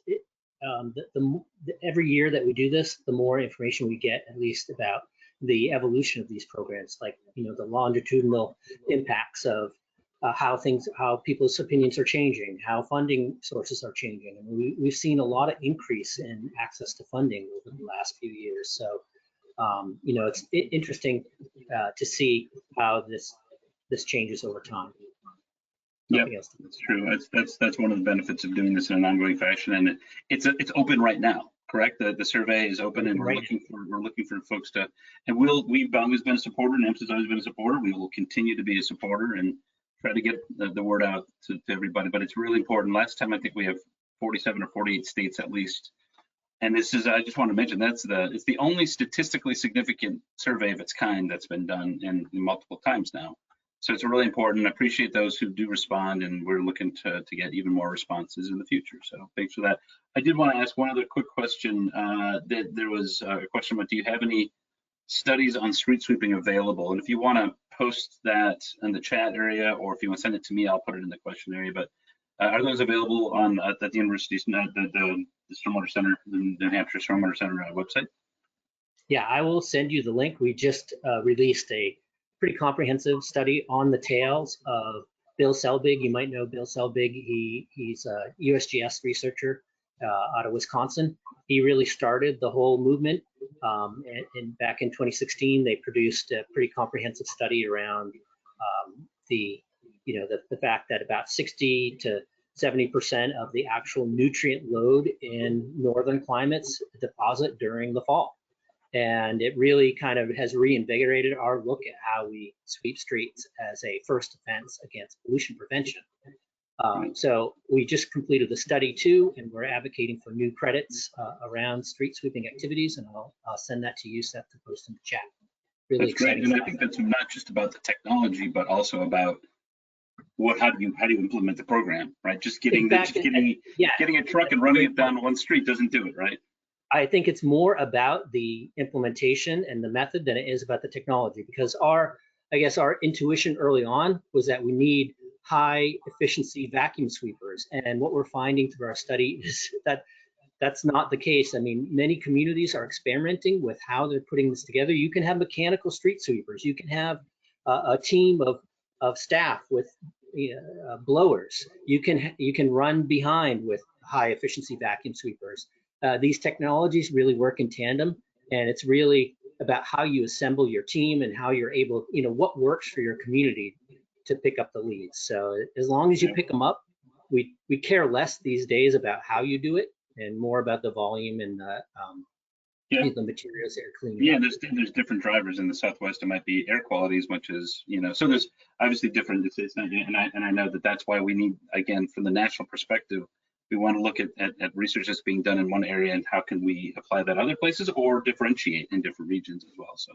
every year that we do this, the more information we get, at least about the evolution of these programs, like the longitudinal impacts of how people's opinions are changing, how funding sources are changing. And we've seen a lot of increase in access to funding over the last few years. So it's interesting to see how this changes over time. Yeah, that's true. That's one of the benefits of doing this in an ongoing fashion, and it's open right now. Correct. The survey is open, and we're looking for folks to. And we've always been a supporter, and NPDES has always been a supporter. We will continue to be a supporter and try to get the word out to everybody. But it's really important. Last time I think we have 47 or 48 states at least. And this is, I just want to mention, it's the only statistically significant survey of its kind that's been done in multiple times now. So it's really important. I appreciate those who do respond, and we're looking to get even more responses in the future. So thanks for that. I did want to ask one other quick question. There was a question about, do you have any studies on street sweeping available? And if you want to post that in the chat area, or if you want to send it to me, I'll put it in the question area. But are those available at the university's, the Stormwater Center, the New Hampshire Stormwater Center website? Yeah, I will send you the link. We just released a pretty comprehensive study on the tails of Bill Selbig. You might know Bill Selbig. He's a USGS researcher out of Wisconsin. He really started the whole movement. And back in 2016, they produced a pretty comprehensive study around the fact that about 60 to 70% of the actual nutrient load in northern climates deposit during the fall. And it really kind of has reinvigorated our look at how we sweep streets as a first offense against pollution prevention. So we just completed the study too, and we're advocating for new credits around street sweeping activities, and I'll send that to you, Seth, to post in the chat. Really that's exciting great. And I think that's not just about the technology, but also about how do you implement the program, right? Just getting getting a truck and running it down one street doesn't do it, right? I think it's more about the implementation and the method than it is about the technology, because our intuition early on was that we need high efficiency vacuum sweepers. And what we're finding through our study is that that's not the case. I mean, many communities are experimenting with how they're putting this together. You can have mechanical street sweepers. You can have a team of staff with blowers. You can run behind with high efficiency vacuum sweepers. These technologies really work in tandem, and it's really about how you assemble your team and how you're able, what works for your community to pick up the leads. So as long as you pick them up, we care less these days about how you do it and more about the volume and Yeah. the materials that are cleaning. Yeah, there's different drivers in the Southwest. It might be air quality as much as, so there's obviously different, it's not, and I know that's why we need, again, from the national perspective, we want to look at research that's being done in one area and how can we apply that other places or differentiate in different regions as well. So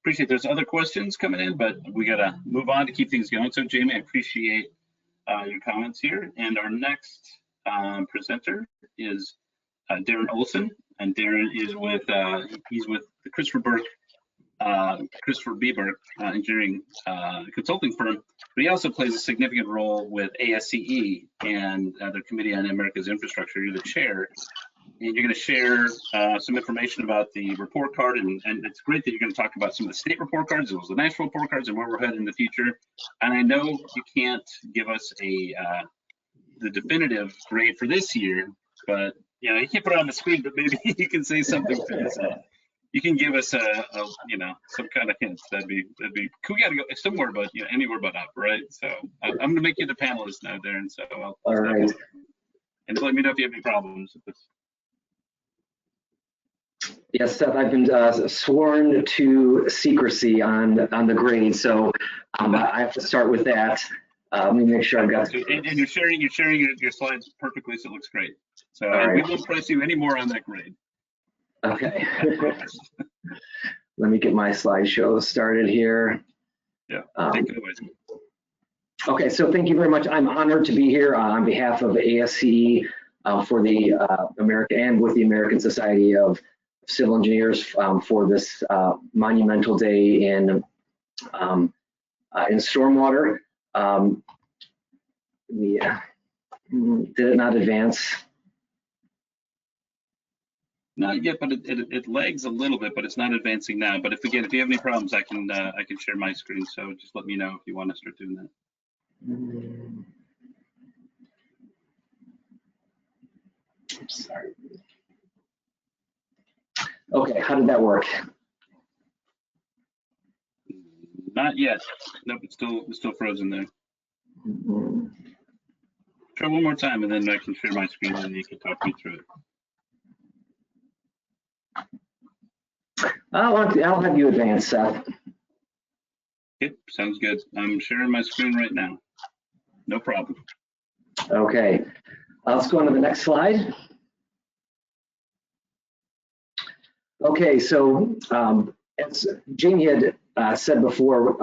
appreciate there's other questions coming in, but we got to move on to keep things going. So Jamie, I appreciate your comments here. And our next presenter is Darren Olson, and Darren is with he's with the Christopher B. Burke engineering consulting firm, but he also plays a significant role with ASCE and the Committee on America's Infrastructure. You're the chair, and you're going to share some information about the report card, and it's great that you're going to talk about some of the state report cards as well as the national report cards and where we're headed in the future. And I know you can't give us the definitive grade for this year, but you can't put it on the screen, but maybe you can say something to us. You can give us some kind of hints. That'd be cool. We got to go somewhere, but anywhere but up, right? So I'm going to make you the panelist now, Darren. So I'll all right. And let me know if you have any problems with this. Yes, Seth, I've been sworn to secrecy on the grade, so I have to start with that. Let me make sure I've got. And you're sharing your slides perfectly, so it looks great. So right. We won't press you any more on that grade. Okay. Let me get my slideshow started here. Yeah, take it away. Okay, so thank you very much. I'm honored to be here on behalf of ASCE for the America and with the American Society of Civil Engineers for this monumental day in stormwater. Did it not advance? Not yet, but it lags a little bit, but it's not advancing now. But if you have any problems, I can share my screen. So just let me know if you want to start doing that. Sorry. Okay, how did that work? Not yet. Nope, it's still frozen there. Try one more time, and then I can share my screen, and you can talk me through it. I'll have you advance, Seth. Yep, sounds good. I'm sharing my screen right now. No problem. Okay, let's go on to the next slide. Okay, so as Jamie had said before,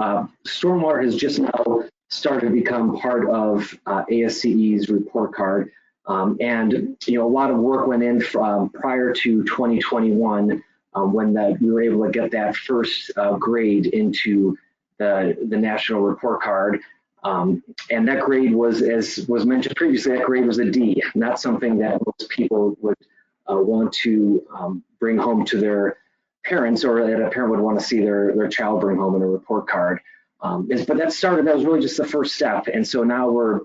stormwater has just now started to become part of ASCE's report card. And a lot of work went in from prior to 2021 when we were able to get that first grade into the national report card. And that grade was, as was mentioned previously, that grade was a D, not something that most people would want to bring home to their parents, or that a parent would want to see their child bring home in a report card. But that was really just the first step. And so now we're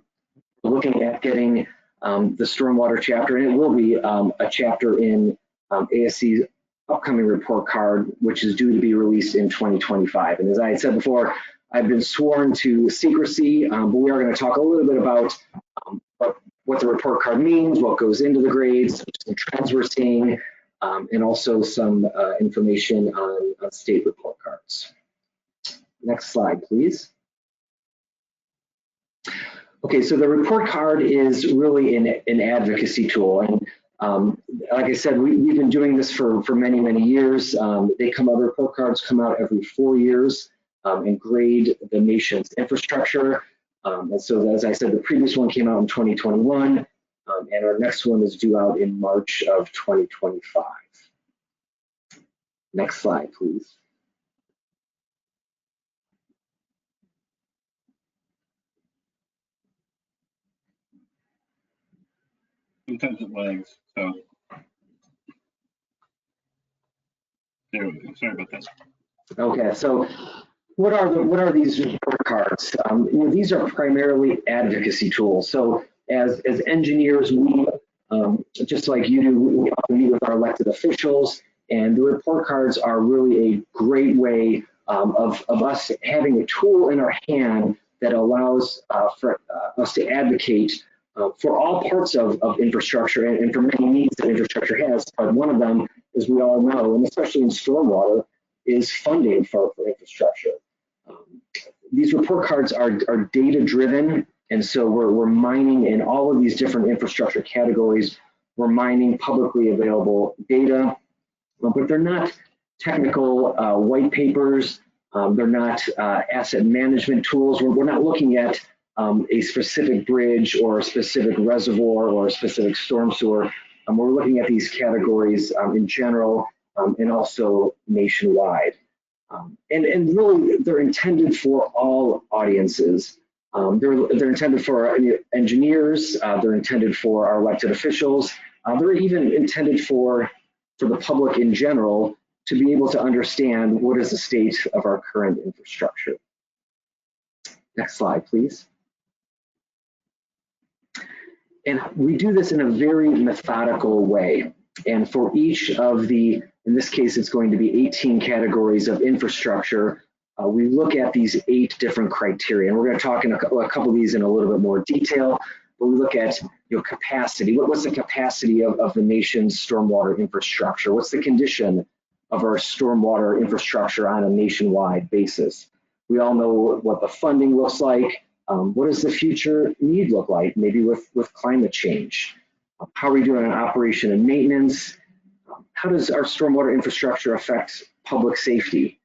looking at getting the stormwater chapter, and it will be a chapter in ASC's upcoming report card, which is due to be released in 2025. And as I had said before, I've been sworn to secrecy, but we are going to talk a little bit about what the report card means, what goes into the grades, some trends we're seeing, and also some information on state report cards. Next slide, please. Okay, so the report card is really an advocacy tool. And like I said, we've been doing this for many, many years. Report cards come out every 4 years and grade the nation's infrastructure. And so, as I said, the previous one came out in 2021, and our next one is due out in March of 2025. Next slide, please. Sometimes it lags, so there we go. Sorry about that. Okay, so what are these report cards? These are primarily advocacy tools. So as engineers, we just like you do, we meet with our elected officials, and the report cards are really a great way of us having a tool in our hand that allows for us to advocate for all parts of infrastructure and for many needs that infrastructure has. But one of them as we all know, and especially in stormwater, is funding for infrastructure. These report cards are data driven, and so we're mining in all of these different infrastructure categories. We're mining publicly available data, but they're not technical white papers. They're not asset management tools. We're not looking at a specific bridge or a specific reservoir or a specific storm sewer. We're looking at these categories in general and also nationwide. And really, they're intended for all audiences. They're intended for engineers. They're intended for our elected officials. They're even intended for the public in general to be able to understand what is the state of our current infrastructure. Next slide, please. And we do this in a very methodical way. And for each of the, in this case, it's going to be 18 categories of infrastructure. We look at these 8 different criteria, and we're going to talk in a couple of these in a little bit more detail. But we look at capacity. What's the capacity of the nation's stormwater infrastructure? What's the condition of our stormwater infrastructure on a nationwide basis? We all know what the funding looks like. What does the future need look like? Maybe with climate change. How are we doing on operation and maintenance? How does our stormwater infrastructure affect public safety?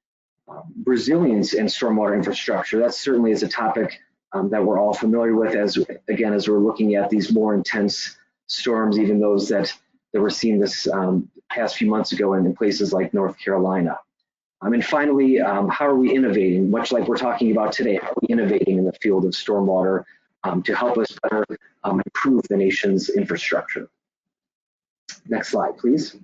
Resilience in stormwater infrastructure, that certainly is a topic that we're all familiar with as we're looking at these more intense storms, even those that were seen this past few months ago in places like North Carolina. And finally, how are we innovating? Much like we're talking about today, how are we innovating in the field of stormwater to help us better improve the nation's infrastructure? Next slide, please.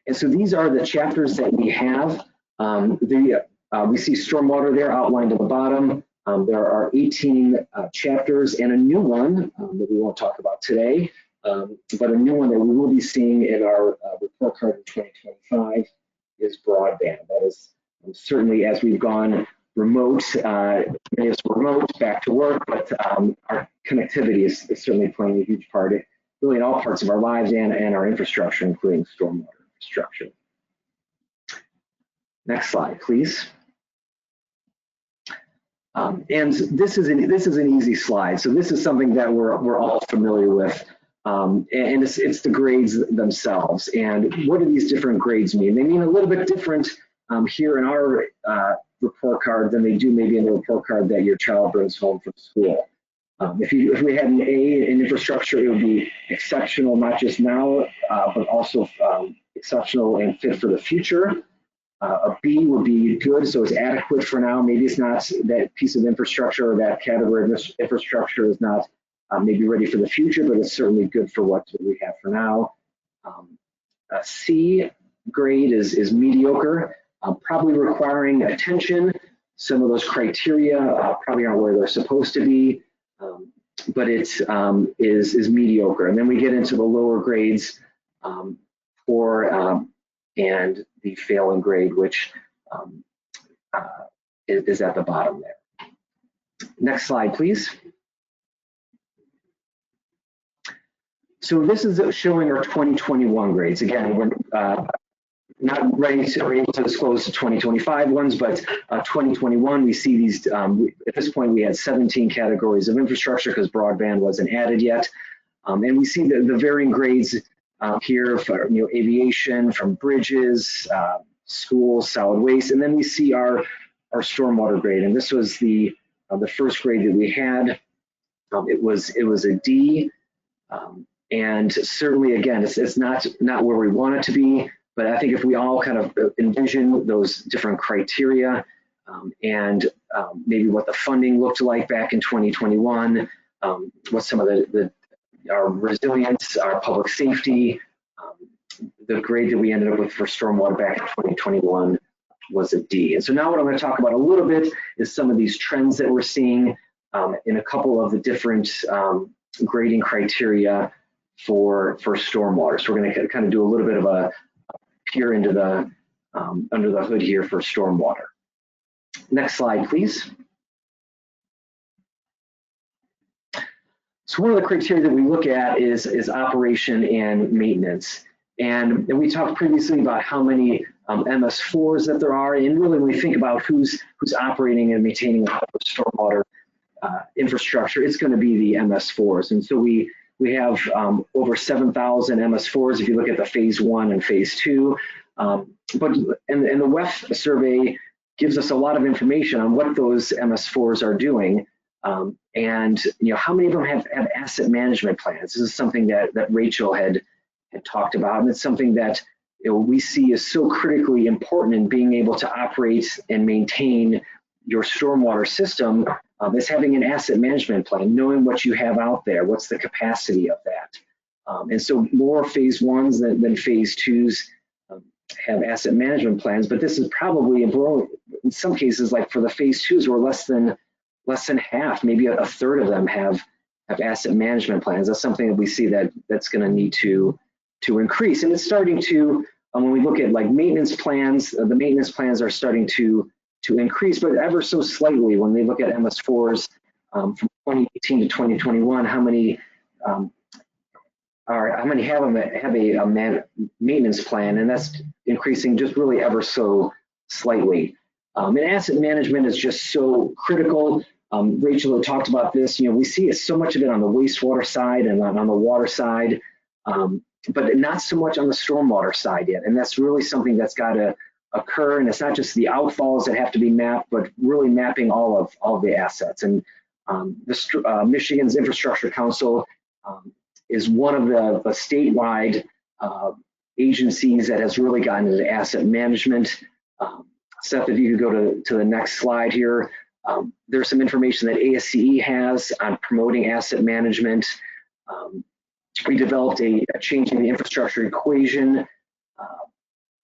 And so these are the chapters that we have. We see stormwater there outlined at the bottom. There are 18 chapters and a new one that we won't talk about today, but a new one that we will be seeing in our report card in 2025 is broadband. That is certainly, as we've gone remote, many of us were remote, back to work, but our connectivity is certainly playing a huge part, really in all parts of our lives and our infrastructure, including stormwater infrastructure. Next slide, please. And this is an easy slide. So this is something that we're all familiar with. And it's the grades themselves. And what do these different grades mean? They mean a little bit different here in our report card than they do maybe in the report card that your child brings home from school. If we had an A in infrastructure, it would be exceptional, not just now, but also exceptional and fit for the future. A B would be good, so it's adequate for now. Maybe it's not, that piece of infrastructure or that category of infrastructure is not maybe ready for the future, but it's certainly good for what we have for now. A C grade is mediocre, probably requiring attention. Some of those criteria probably aren't where they're supposed to be, but it is mediocre. And then we get into the lower grades for and the failing grade, which is at the bottom there. Next slide, please. So this is showing our 2021 grades. Again, we're not ready to be able to disclose the 2025 ones, but 2021, we see these, at this point, we had 17 categories of infrastructure because broadband wasn't added yet. And we see the varying grades here for aviation, from bridges, schools, solid waste, and then we see our stormwater grade. And this was the first grade that we had. It was a D, and certainly again it's not where we want it to be. But I think if we all kind of envision those different criteria and maybe what the funding looked like back in 2021, what some of our resilience, our public safety, the grade that we ended up with for stormwater back in 2021 was a D. And so now what I'm going to talk about a little bit is some of these trends that we're seeing in a couple of the different grading criteria for stormwater. So we're going to kind of do a little bit of a peer into the under the hood here for stormwater. Next slide, please. So one of the criteria that we look at is operation and maintenance. And we talked previously about how many MS4s that there are, and really when we think about who's operating and maintaining stormwater infrastructure, it's going to be the MS4s. And so we have over 7,000 MS4s if you look at the Phase I and Phase II. But the WEF survey gives us a lot of information on what those MS4s are doing. And how many of them have asset management plans. This is something that Rachel had talked about, and it's something that we see is so critically important in being able to operate and maintain your stormwater system, is having an asset management plan, knowing what you have out there, what's the capacity of that. And so more Phase Is than Phase IIs have asset management plans, but this is probably in some cases, like for the Phase IIs, we're less than half, maybe a third of them have asset management plans. That's something that we see that's going to need to increase, and it's starting to. When we look at like maintenance plans, the maintenance plans are starting to increase, but ever so slightly. When we look at MS4s from 2018 to 2021, how many have a maintenance plan, and that's increasing just really ever so slightly. And asset management is just so critical. Rachel had talked about this. We see so much of it on the wastewater side and on the water side, but not so much on the stormwater side yet. And that's really something that's got to occur. And it's not just the outfalls that have to be mapped, but really mapping all of the assets. And Michigan's Infrastructure Council is one of the statewide agencies that has really gotten into asset management. Seth, if you could go to the next slide here. There's some information that ASCE has on promoting asset management. We developed a Changing the Infrastructure Equation,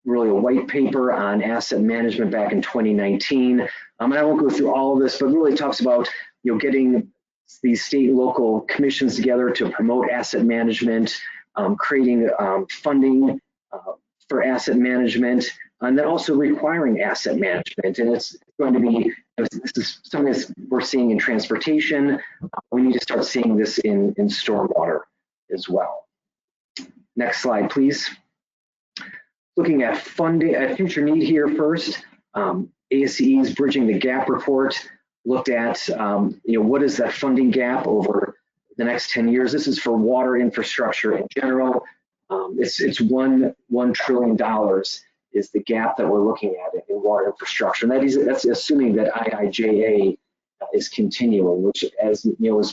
really a white paper on asset management back in 2019. And I won't go through all of this, but really talks about getting these state and local commissions together to promote asset management, creating funding for asset management, and then also requiring asset management. And it's going to be, this is something that we're seeing in transportation. We need to start seeing this in stormwater as well. Next slide, please. Looking at funding, at future need here first, ASCE's Bridging the Gap report looked at, what is that funding gap over the next 10 years? This is for water infrastructure in general. It's $1 trillion is the gap that we're looking at in water infrastructure. And that's assuming that IIJA is continuing, which as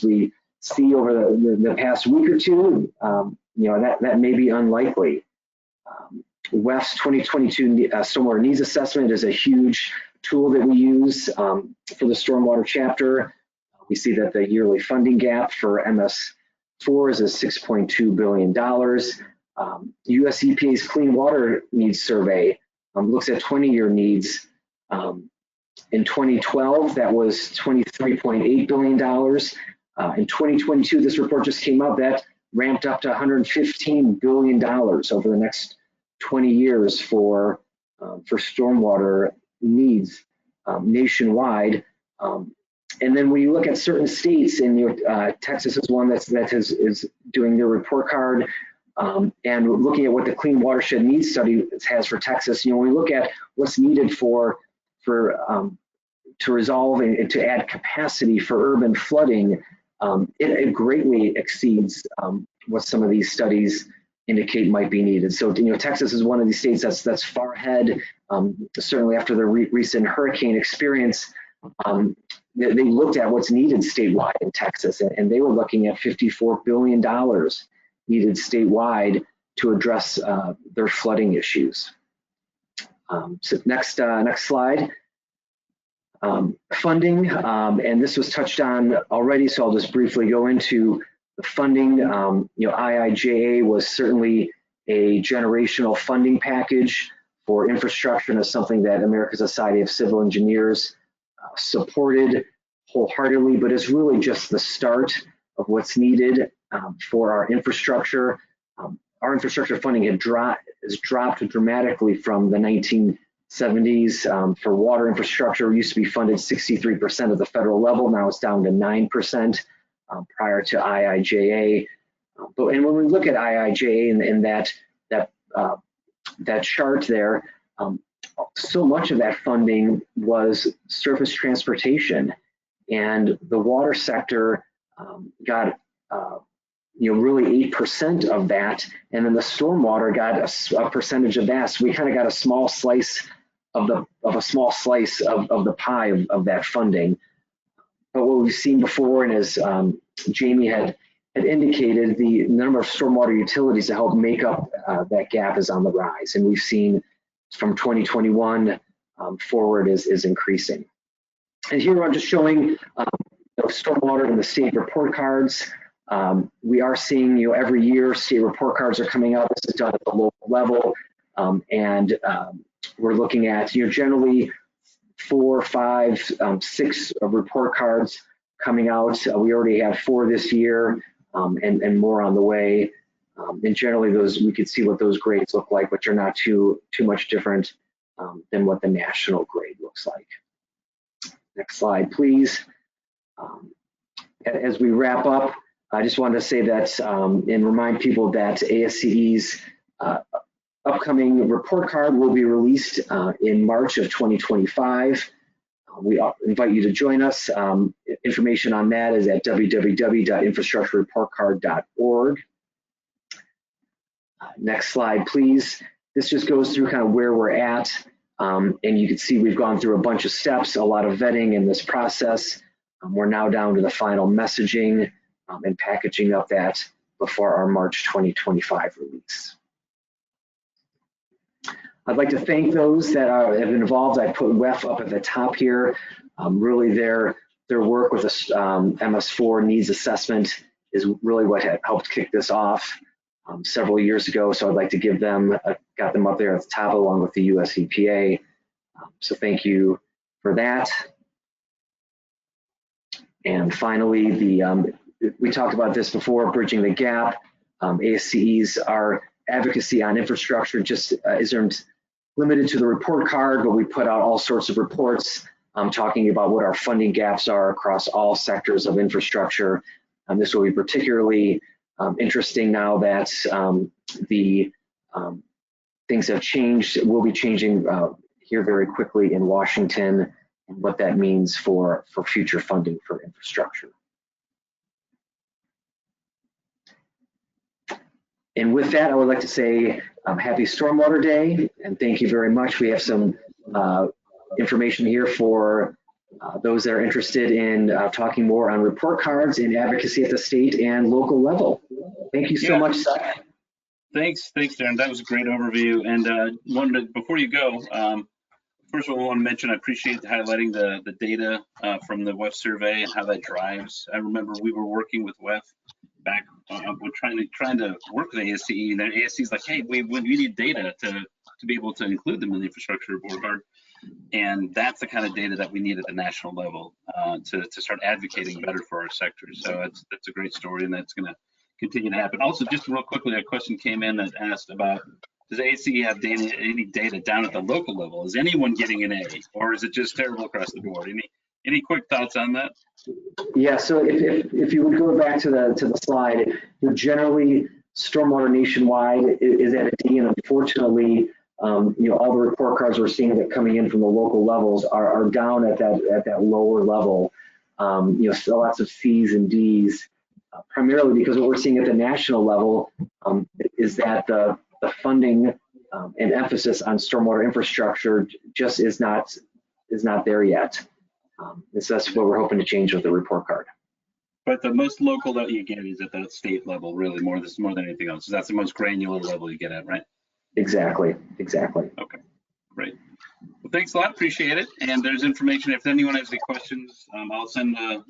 we see over the past week or two, that may be unlikely. WEF's 2022 Stormwater Needs Assessment is a huge tool that we use for the stormwater chapter. We see that the yearly funding gap for MS4s is $6.2 billion. US EPA's Clean Water Needs Survey looks at 20-year needs. In 2012, that was $23.8 billion. In 2022, this report just came out, that ramped up to $115 billion over the next 20 years for stormwater needs nationwide. And then we look at certain states, and Texas is one that is doing their report card, and looking at what the Clean Watershed Needs Study has for Texas. When we look at what's needed to resolve and to add capacity for urban flooding, it greatly exceeds what some of these studies indicate might be needed. So Texas is one of these states that's far ahead. Certainly after the recent hurricane experience, they looked at what's needed statewide in Texas, and they were looking at $54 billion needed statewide to address their flooding issues. So next slide. Funding, and this was touched on already, so I'll just briefly go into the funding. IIJA was certainly a generational funding package for infrastructure, and is something that American Society of Civil Engineers supported wholeheartedly, but it's really just the start of what's needed for our infrastructure. Our infrastructure funding has dropped dramatically from the 1970s. For water infrastructure, it used to be funded 63% of the federal level. Now it's down to 9% prior to IIJA. And when we look at IIJA and that that chart there, so much of that funding was surface transportation, and the water sector got really 8% of that, and then the stormwater got a percentage of that. So we kind of got a small slice of the pie of that funding. But what we've seen before, and as Jamie had indicated, the number of stormwater utilities to help make up that gap is on the rise, and we've seen from 2021 forward is increasing. And here I'm just showing stormwater in the state report cards. We are seeing, every year state report cards are coming out. This is done at the local level, and we're looking at generally 4, 5, 6 report cards coming out. We already have 4 this year, and more on the way. And generally, those we could see what those grades look like, which are not too much different than what the national grade looks like. Next slide, please. As we wrap up, I just wanted to say that and remind people that ASCE's upcoming report card will be released in March of 2025. We invite you to join us. Information on that is at www.infrastructurereportcard.org. Next slide, please. This just goes through kind of where we're at. And you can see we've gone through a bunch of steps, a lot of vetting in this process. We're now down to the final messaging and packaging up that before our March 2025 release. I'd like to thank those that have been involved. I put WEF up at the top here. Really their work with this MS4 needs assessment is really what had helped kick this off several years ago. So I'd like to give them, got them up there at the top along with the US EPA. So thank you for that. And finally, we talked about this before, bridging the gap. ASCE's, our advocacy on infrastructure just isn't limited to the report card, but we put out all sorts of reports talking about what our funding gaps are across all sectors of infrastructure. This will be particularly interesting now that the things have changed. We'll be changing here very quickly in Washington, and what that means for future funding for infrastructure. And with that, I would like to say happy Stormwater Day, and thank you very much. We have some information here for those that are interested in talking more on report cards and advocacy at the state and local level. Thank you so much, Seth. Thanks, Darren. That was a great overview. And before you go, first of all, I want to mention I appreciate highlighting the data from the WEF survey and how that drives. I remember we were working with WEF back. We're trying to work with ASCE, and then ASCE's like, hey, we need data to be able to include them in the infrastructure report card. And that's the kind of data that we need at the national level to start advocating better for our sector. So that's a great story, and that's going to continue to happen. Also, just real quickly, a question came in that asked about, does ASCE have any data down at the local level? Is anyone getting an A, or is it just terrible across the board? Any quick thoughts on that? Yeah, so if you would go back to the slide, generally stormwater nationwide is at a D, and unfortunately, all the report cards we're seeing that coming in from the local levels are down at that lower level. Still lots of C's and D's, primarily because what we're seeing at the national level is that the funding and emphasis on stormwater infrastructure just is not there yet. So that's what we're hoping to change with the report card. But the most local that you get is at the state level, really, more than anything else. So that's the most granular level you get at, right? Exactly. Okay, great. Well, thanks a lot, appreciate it. And there's information, if anyone has any questions, I'll send them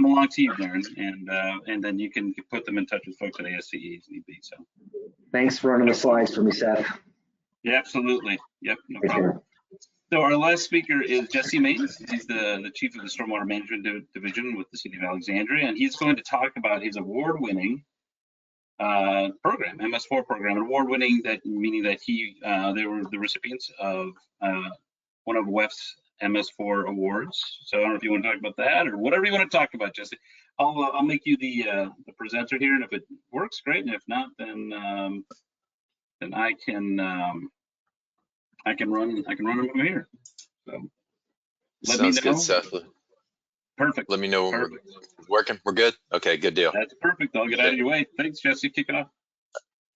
along to you, Darren, and then you can put them in touch with folks at ASCE if need be. So thanks for running the slides for me, Seth. Yeah, absolutely. Yep, no problem. So our last speaker is Jesse Maines. He's the chief of the Stormwater Management Division with the City of Alexandria, and he's going to talk about his award-winning program, MS4 program. Award-winning, that meaning that they were the recipients of one of WEF's MS4 awards. So I don't know if you want to talk about that or whatever you want to talk about, Jesse. I'll make you the presenter here, and if it works, great, and if not, then then I can run them from here. So let me Sounds know. good, Seth. Perfect. Let me know when we're Perfect. working. We're good? Okay, good deal. That's perfect. I'll get out of your way. Thanks, Jesse. Kick off.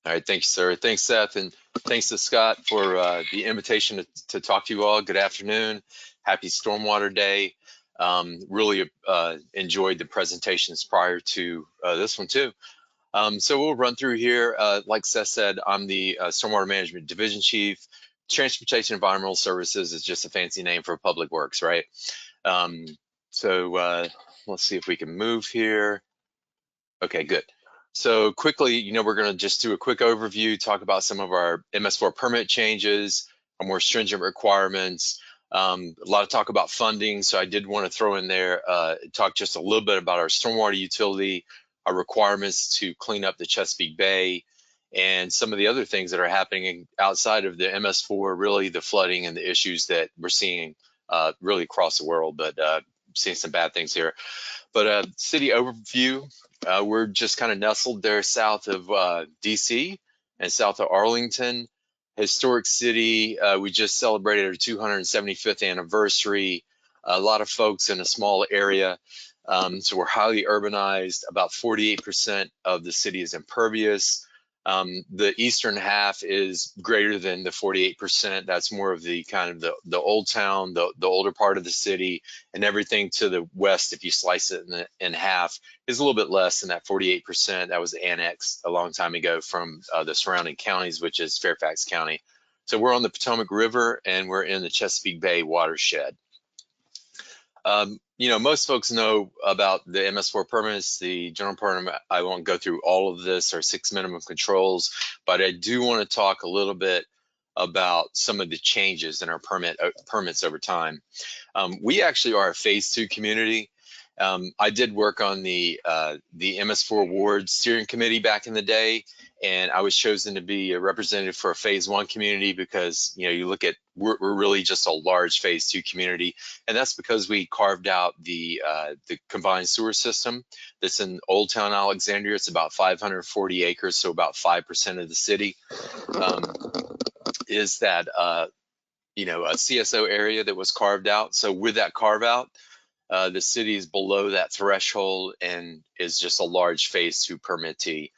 All right, thank you, sir. Thanks, Seth, and thanks to Scott for the invitation to talk to you all. Good afternoon. Happy Stormwater Day. Really enjoyed the presentations prior to this one too. So we'll run through here. Like Seth said, I'm the Stormwater Management Division Chief. Transportation Environmental Services is just a fancy name for Public Works, right? So let's see if we can move here. Okay, good. So quickly, we're going to just do a quick overview, talk about some of our MS4 permit changes, our more stringent requirements, a lot of talk about funding. So I did want to throw in there, talk just a little bit about our stormwater utility, our requirements to clean up the Chesapeake Bay, and some of the other things that are happening outside of the MS4, really the flooding and the issues that we're seeing really across the world, but seeing some bad things here. But city overview, we're just kind of nestled there south of DC and south of Arlington. Historic city, we just celebrated our 275th anniversary. A lot of folks in a small area. So we're highly urbanized. About 48% of the city is impervious. The eastern half is greater than the 48%. That's more of the kind of the old town, the older part of the city, and everything to the west, if you slice it in half, is a little bit less than that 48%. That was annexed a long time ago from the surrounding counties, which is Fairfax County. So we're on the Potomac River and we're in the Chesapeake Bay watershed. Most folks know about the MS4 permits, the general permit. I won't go through all of this, our 6 minimum controls, but I do want to talk a little bit about some of the changes in our permits over time. We actually are a Phase 2 community. I did work on the MS4 Ward Steering Committee back in the day, and I was chosen to be a representative for a Phase 1 community because, you look at, we're really just a large Phase 2 community, and that's because we carved out the combined sewer system that's in Old Town Alexandria. It's about 540 acres, so about 5% of the city is that, a CSO area that was carved out. So with that carve out, the city is below that threshold and is just a large Phase 2 permittee.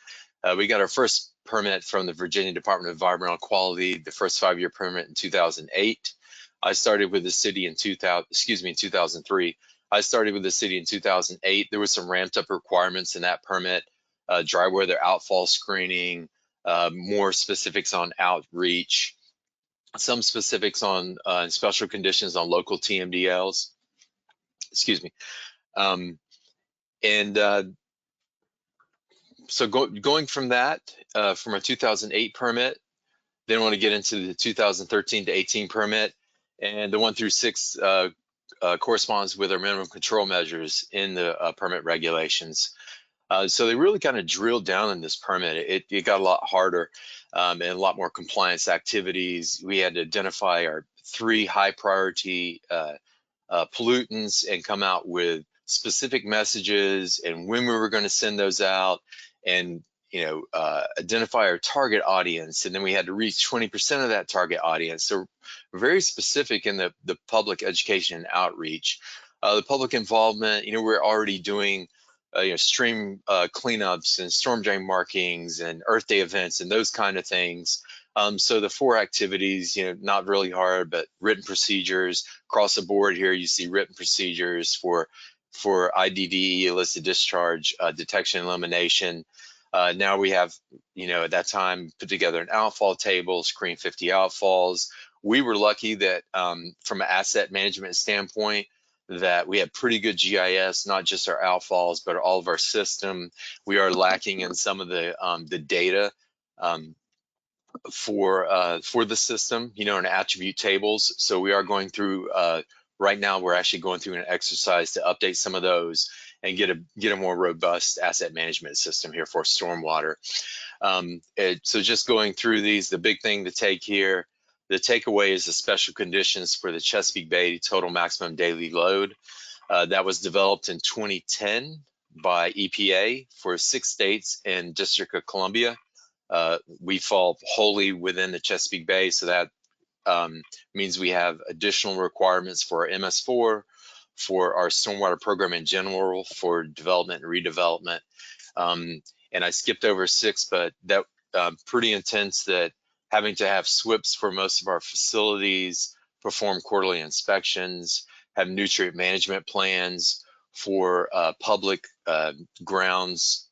We got our first permit from the Virginia Department of Environmental Quality, the first 5-year permit in 2008. I started with the city in 2003. I started with the city in 2008. There was some ramped up requirements in that permit, dry weather outfall screening, more specifics on outreach, some specifics on special conditions on local TMDLs. Excuse me. So going from that, from a 2008 permit, then I want to get into the 2013 to 18 permit, and the 1 through 6 corresponds with our minimum control measures in the permit regulations. So they really kind of drilled down in this permit. It got a lot harder and a lot more compliance activities. We had to identify our 3 high priority pollutants and come out with specific messages and when we were going to send those out, and identify our target audience, and then we had to reach 20% of that target audience. So we're very specific in the public education and outreach. The public involvement, we're already doing stream cleanups and storm drain markings and Earth Day events and those kind of things. So the 4 activities, not really hard, but written procedures across the board here. You see written procedures for IDD, illicit discharge, detection, elimination. Now we have, at that time, put together an outfall table, screen 50 outfalls. We were lucky that from an asset management standpoint, that we had pretty good GIS, not just our outfalls, but all of our system. We are lacking in some of the data for the system, in attribute tables. So we are going through, right now, we're actually going through an exercise to update some of those and get a more robust asset management system here for stormwater. So just going through these, the big thing to take here, the takeaway is the special conditions for the Chesapeake Bay total maximum daily load. That was developed in 2010 by EPA for 6 states and District of Columbia. We fall wholly within the Chesapeake Bay, so that means we have additional requirements for our MS4, for our stormwater program in general, for development and redevelopment. And I skipped over 6, but that pretty intense, that having to have SWIPs for most of our facilities, perform quarterly inspections, have nutrient management plans for public grounds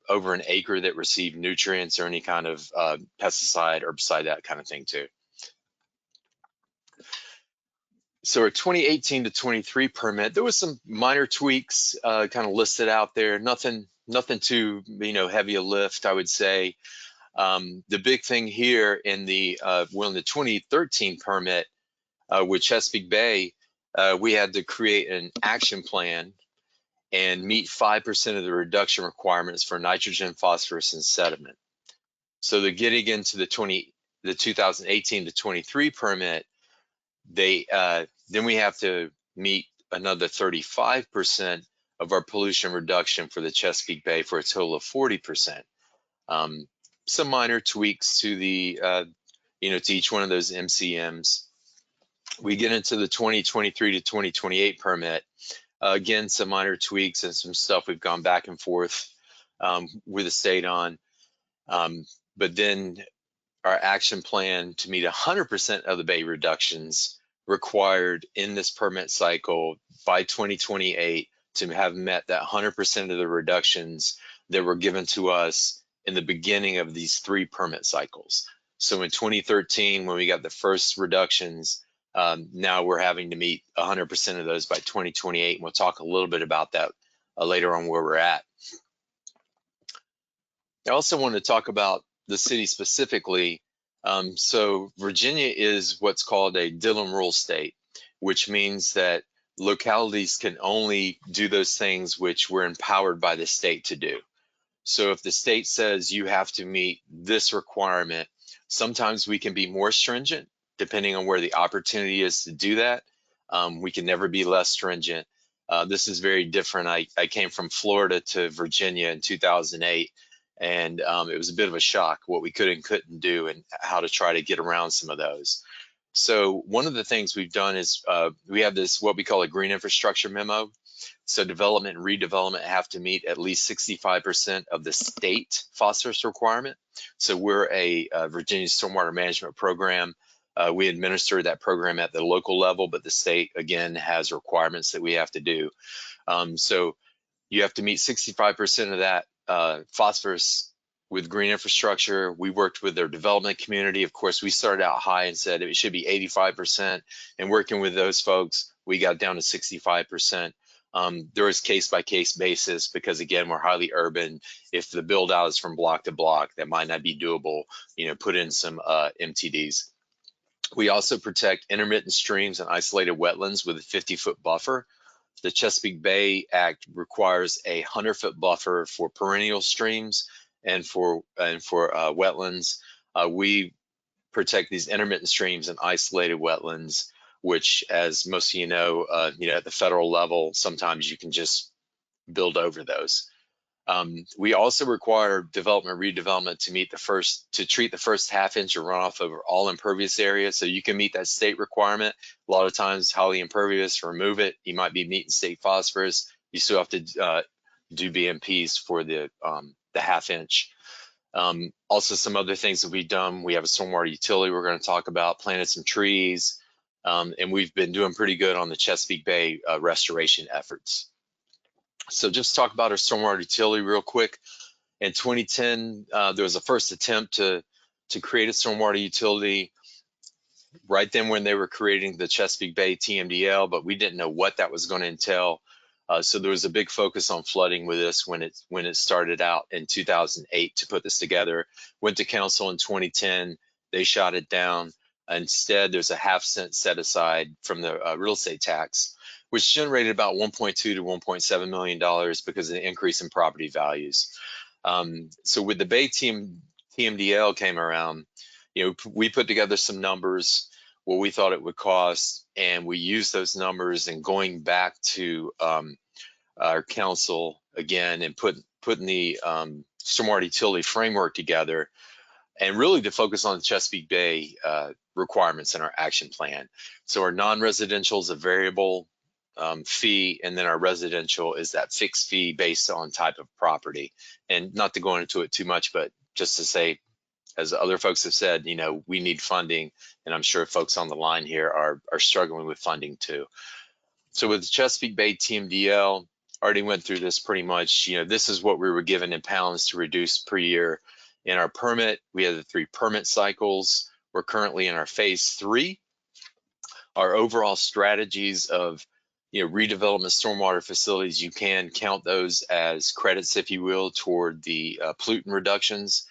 over an acre that receive nutrients or any kind of pesticide, herbicide, that kind of thing too. So our 2018 to 23 permit, there was some minor tweaks kind of listed out there. Nothing too heavy a lift, I would say. The big thing here in the 2013 permit with Chesapeake Bay, we had to create an action plan and meet 5% of the reduction requirements for nitrogen, phosphorus, and sediment. So they're getting into the 2018 to 23 permit. Then we have to meet another 35% of our pollution reduction for the Chesapeake Bay for a total of 40%. Some minor tweaks to the, to each one of those MCMs. We get into the 2023 to 2028 permit. Again, some minor tweaks and some stuff we've gone back and forth with the state on. But then our action plan to meet 100% of the bay reductions required in this permit cycle by 2028 to have met that 100% of the reductions that were given to us in the beginning of these 3 permit cycles. So in 2013, when we got the first reductions, now we're having to meet 100% of those by 2028. And we'll talk a little bit about that later on where we're at. I also want to talk about the city specifically. So Virginia is what's called a Dillon Rule state, which means that localities can only do those things which we're empowered by the state to do. So if the state says you have to meet this requirement, sometimes we can be more stringent depending on where the opportunity is to do that. We can never be less stringent. This is very different. I came from Florida to Virginia in 2008. And it was a bit of a shock what we could and couldn't do and how to try to get around some of those. So one of the things we've done is we have this, what we call a green infrastructure memo. So development and redevelopment have to meet at least 65% of the state phosphorus requirement. So we're a Virginia Stormwater Management Program. We administer that program at the local level, but the state, again, has requirements that we have to do. So you have to meet 65% of that phosphorus with green infrastructure. We worked with their development community. Of course, we started out high and said it should be 85%. And working with those folks, we got down to 65%. There is case-by-case basis because, again, we're highly urban. If the build out is from block to block, that might not be doable. Put in some MTDs. We also protect intermittent streams and isolated wetlands with a 50-foot buffer. The Chesapeake Bay Act requires a 100-foot buffer for perennial streams and for wetlands. We protect these intermittent streams and isolated wetlands, which, as most of you know, at the federal level, sometimes you can just build over those. We also require development redevelopment to treat the first half-inch of runoff over all impervious areas. So you can meet that state requirement. A lot of times, highly impervious, remove it. You might be meeting state phosphorus. You still have to do BMPs for the half-inch. Also, some other things that we've done. We have a stormwater utility we're going to talk about. Planted some trees, and we've been doing pretty good on the Chesapeake Bay restoration efforts. So just talk about our stormwater utility real quick. In 2010, there was a first attempt to create a stormwater utility right then when they were creating the Chesapeake Bay TMDL, but we didn't know what that was going to entail. So there was a big focus on flooding with this when it started out in 2008 to put this together. Went to council in 2010, they shot it down. Instead, there's a half-cent set aside from the real estate tax, which generated about $1.2 to $1.7 million because of the increase in property values. So with the Bay TMDL came around, we put together some numbers, what we thought it would cost, and we used those numbers and going back to our council again and putting the stormwater utility framework together. and really to focus on the Chesapeake Bay requirements in our action plan. So our non-residential is a variable fee, and then our residential is that fixed fee based on type of property. And not to go into it too much, but just to say, as other folks have said, you know, we need funding, and I'm sure folks on the line here are struggling with funding too. So with the Chesapeake Bay TMDL, already went through this pretty much. You know, this is what we were given in pounds to reduce per year. In our permit, we have the 3 permit cycles. We're currently in our phase 3. Our overall strategies of, you know, redevelopment stormwater facilities, you can count those as credits, if you will, toward the pollutant reductions.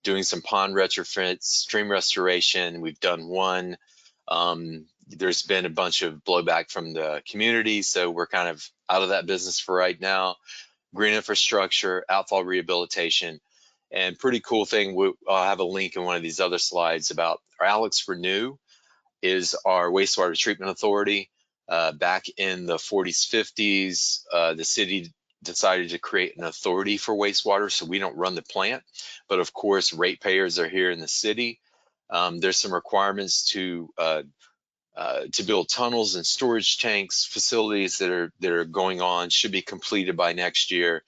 Doing some pond retrofits, stream restoration. We've done one. There's been a bunch of blowback from the community, so we're kind of out of that business for right now. Green infrastructure, outfall rehabilitation, and pretty cool thing, I'll have a link in one of these other slides about our Alex Renew is our wastewater treatment authority. Back in the 40s, 50s, the city decided to create an authority for wastewater, so we don't run the plant, but of course ratepayers are here in the city. There's some requirements to build tunnels and storage tanks, facilities that are going on, should be completed by next year,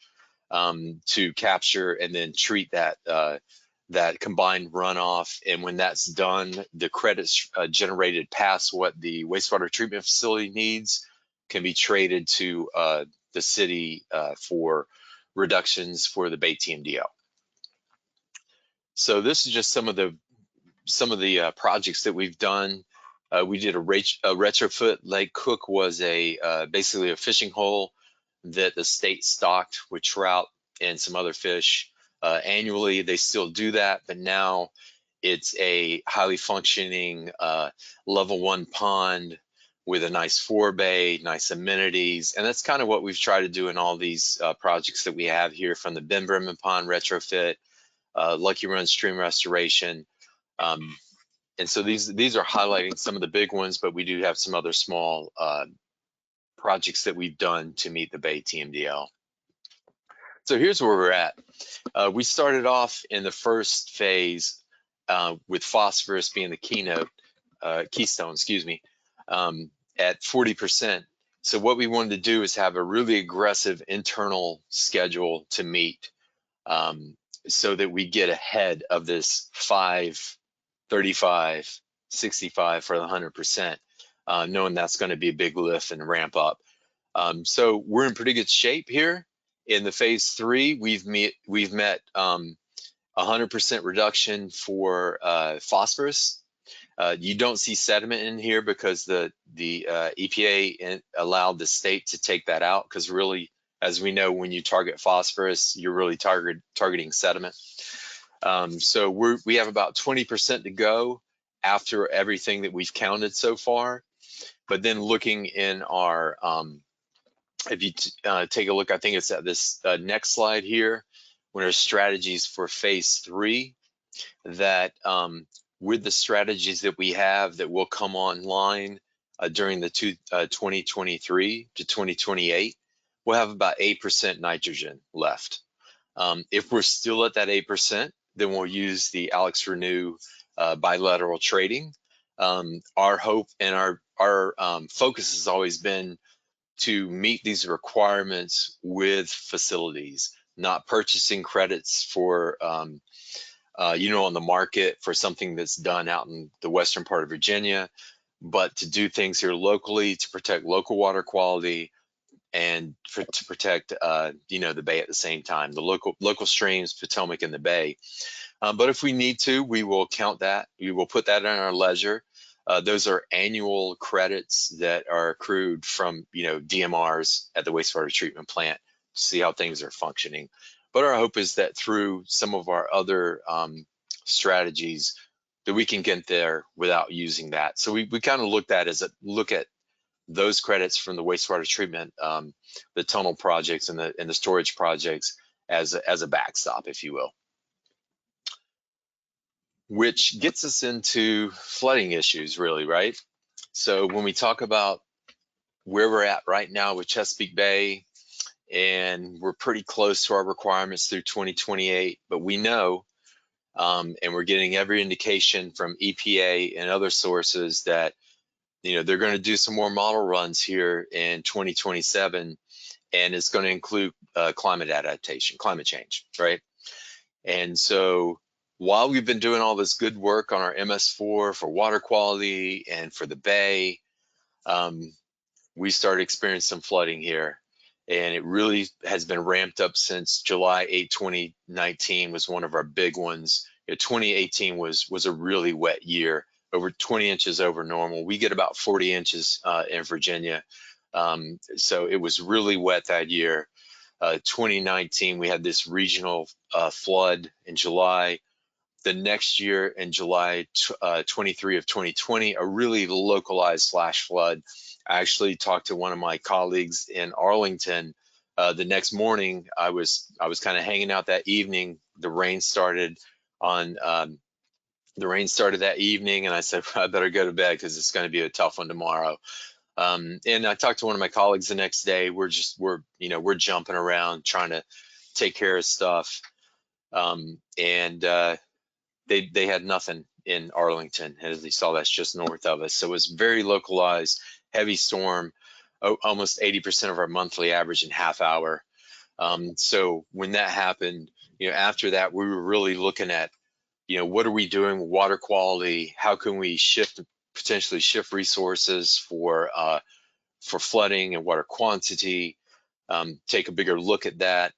to capture and then treat that that combined runoff. And when that's done, the credits generated past what the wastewater treatment facility needs can be traded to the city for reductions for the Bay TMDL. So this is just some of the projects that we've done. We did a retrofit. Lake Cook was basically a fishing hole that the state stocked with trout and some other fish. Annually, they still do that, but now it's a highly functioning level 1 pond with a nice forebay, nice amenities. And that's kind of what we've tried to do in all these projects that we have here, from the Ben Bremen Pond retrofit, Lucky Run stream restoration. And so these are highlighting some of the big ones, but we do have some other small projects that we've done to meet the Bay TMDL. So here's where we're at. We started off in the first phase with phosphorus being the keystone, at 40%. So what we wanted to do is have a really aggressive internal schedule to meet, so that we get ahead of this 5, 35, 65 for the 100%, knowing that's going to be a big lift and ramp up. So we're in pretty good shape here. In the phase 3, we've met 100% reduction for phosphorus. You don't see sediment in here because the EPA allowed the state to take that out, because really, as we know, when you target phosphorus, you're really targeting sediment. So we have about 20% to go after everything that we've counted so far. But then looking in our, if you take a look, I think it's at this next slide here, when our strategies for phase 3, that with the strategies that we have that will come online during the 2023 to 2028, we'll have about 8% nitrogen left. If we're still at that 8%, then we'll use the Alex Renew bilateral trading. Our hope and our focus has always been to meet these requirements with facilities, not purchasing credits for, on the market for something that's done out in the western part of Virginia, but to do things here locally to protect local water quality and to protect, the Bay at the same time, the local streams, Potomac and the Bay. But if we need to, we will count that. We will put that in our ledger. Those are annual credits that are accrued from, DMRs at the wastewater treatment plant to see how things are functioning. But our hope is that through some of our other strategies that we can get there without using that. So we kind of look at those credits from the wastewater treatment, the tunnel projects and the storage projects as a backstop, if you will. Which gets us into flooding issues, really, right? So when we talk about where we're at right now with Chesapeake Bay, and we're pretty close to our requirements through 2028, but we know And we're getting every indication from EPA and other sources that, they're going to do some more model runs here in 2027, and it's going to include climate adaptation, climate change, right? And so while we've been doing all this good work on our MS4 for water quality and for the bay, we started experiencing some flooding here. And it really has been ramped up since July 8, 2019 was one of our big ones. 2018 was a really wet year, over 20 inches over normal. We get about 40 inches in Virginia. So it was really wet that year. 2019, we had this regional flood in July. The next year in July 23 of 2020, a really localized flash flood. I actually talked to one of my colleagues in Arlington. The next morning, I was kind of hanging out that evening. The rain started that evening, and I said, I better go to bed because it's going to be a tough one tomorrow. And I talked to one of my colleagues the next day. We're jumping around trying to take care of stuff. They had nothing in Arlington. As you saw, that's just north of us. So it was very localized, heavy storm, almost 80% of our monthly average in half hour. So when that happened, after that, we were really looking at, what are we doing with water quality? How can we potentially shift resources for flooding and water quantity? Take a bigger look at that.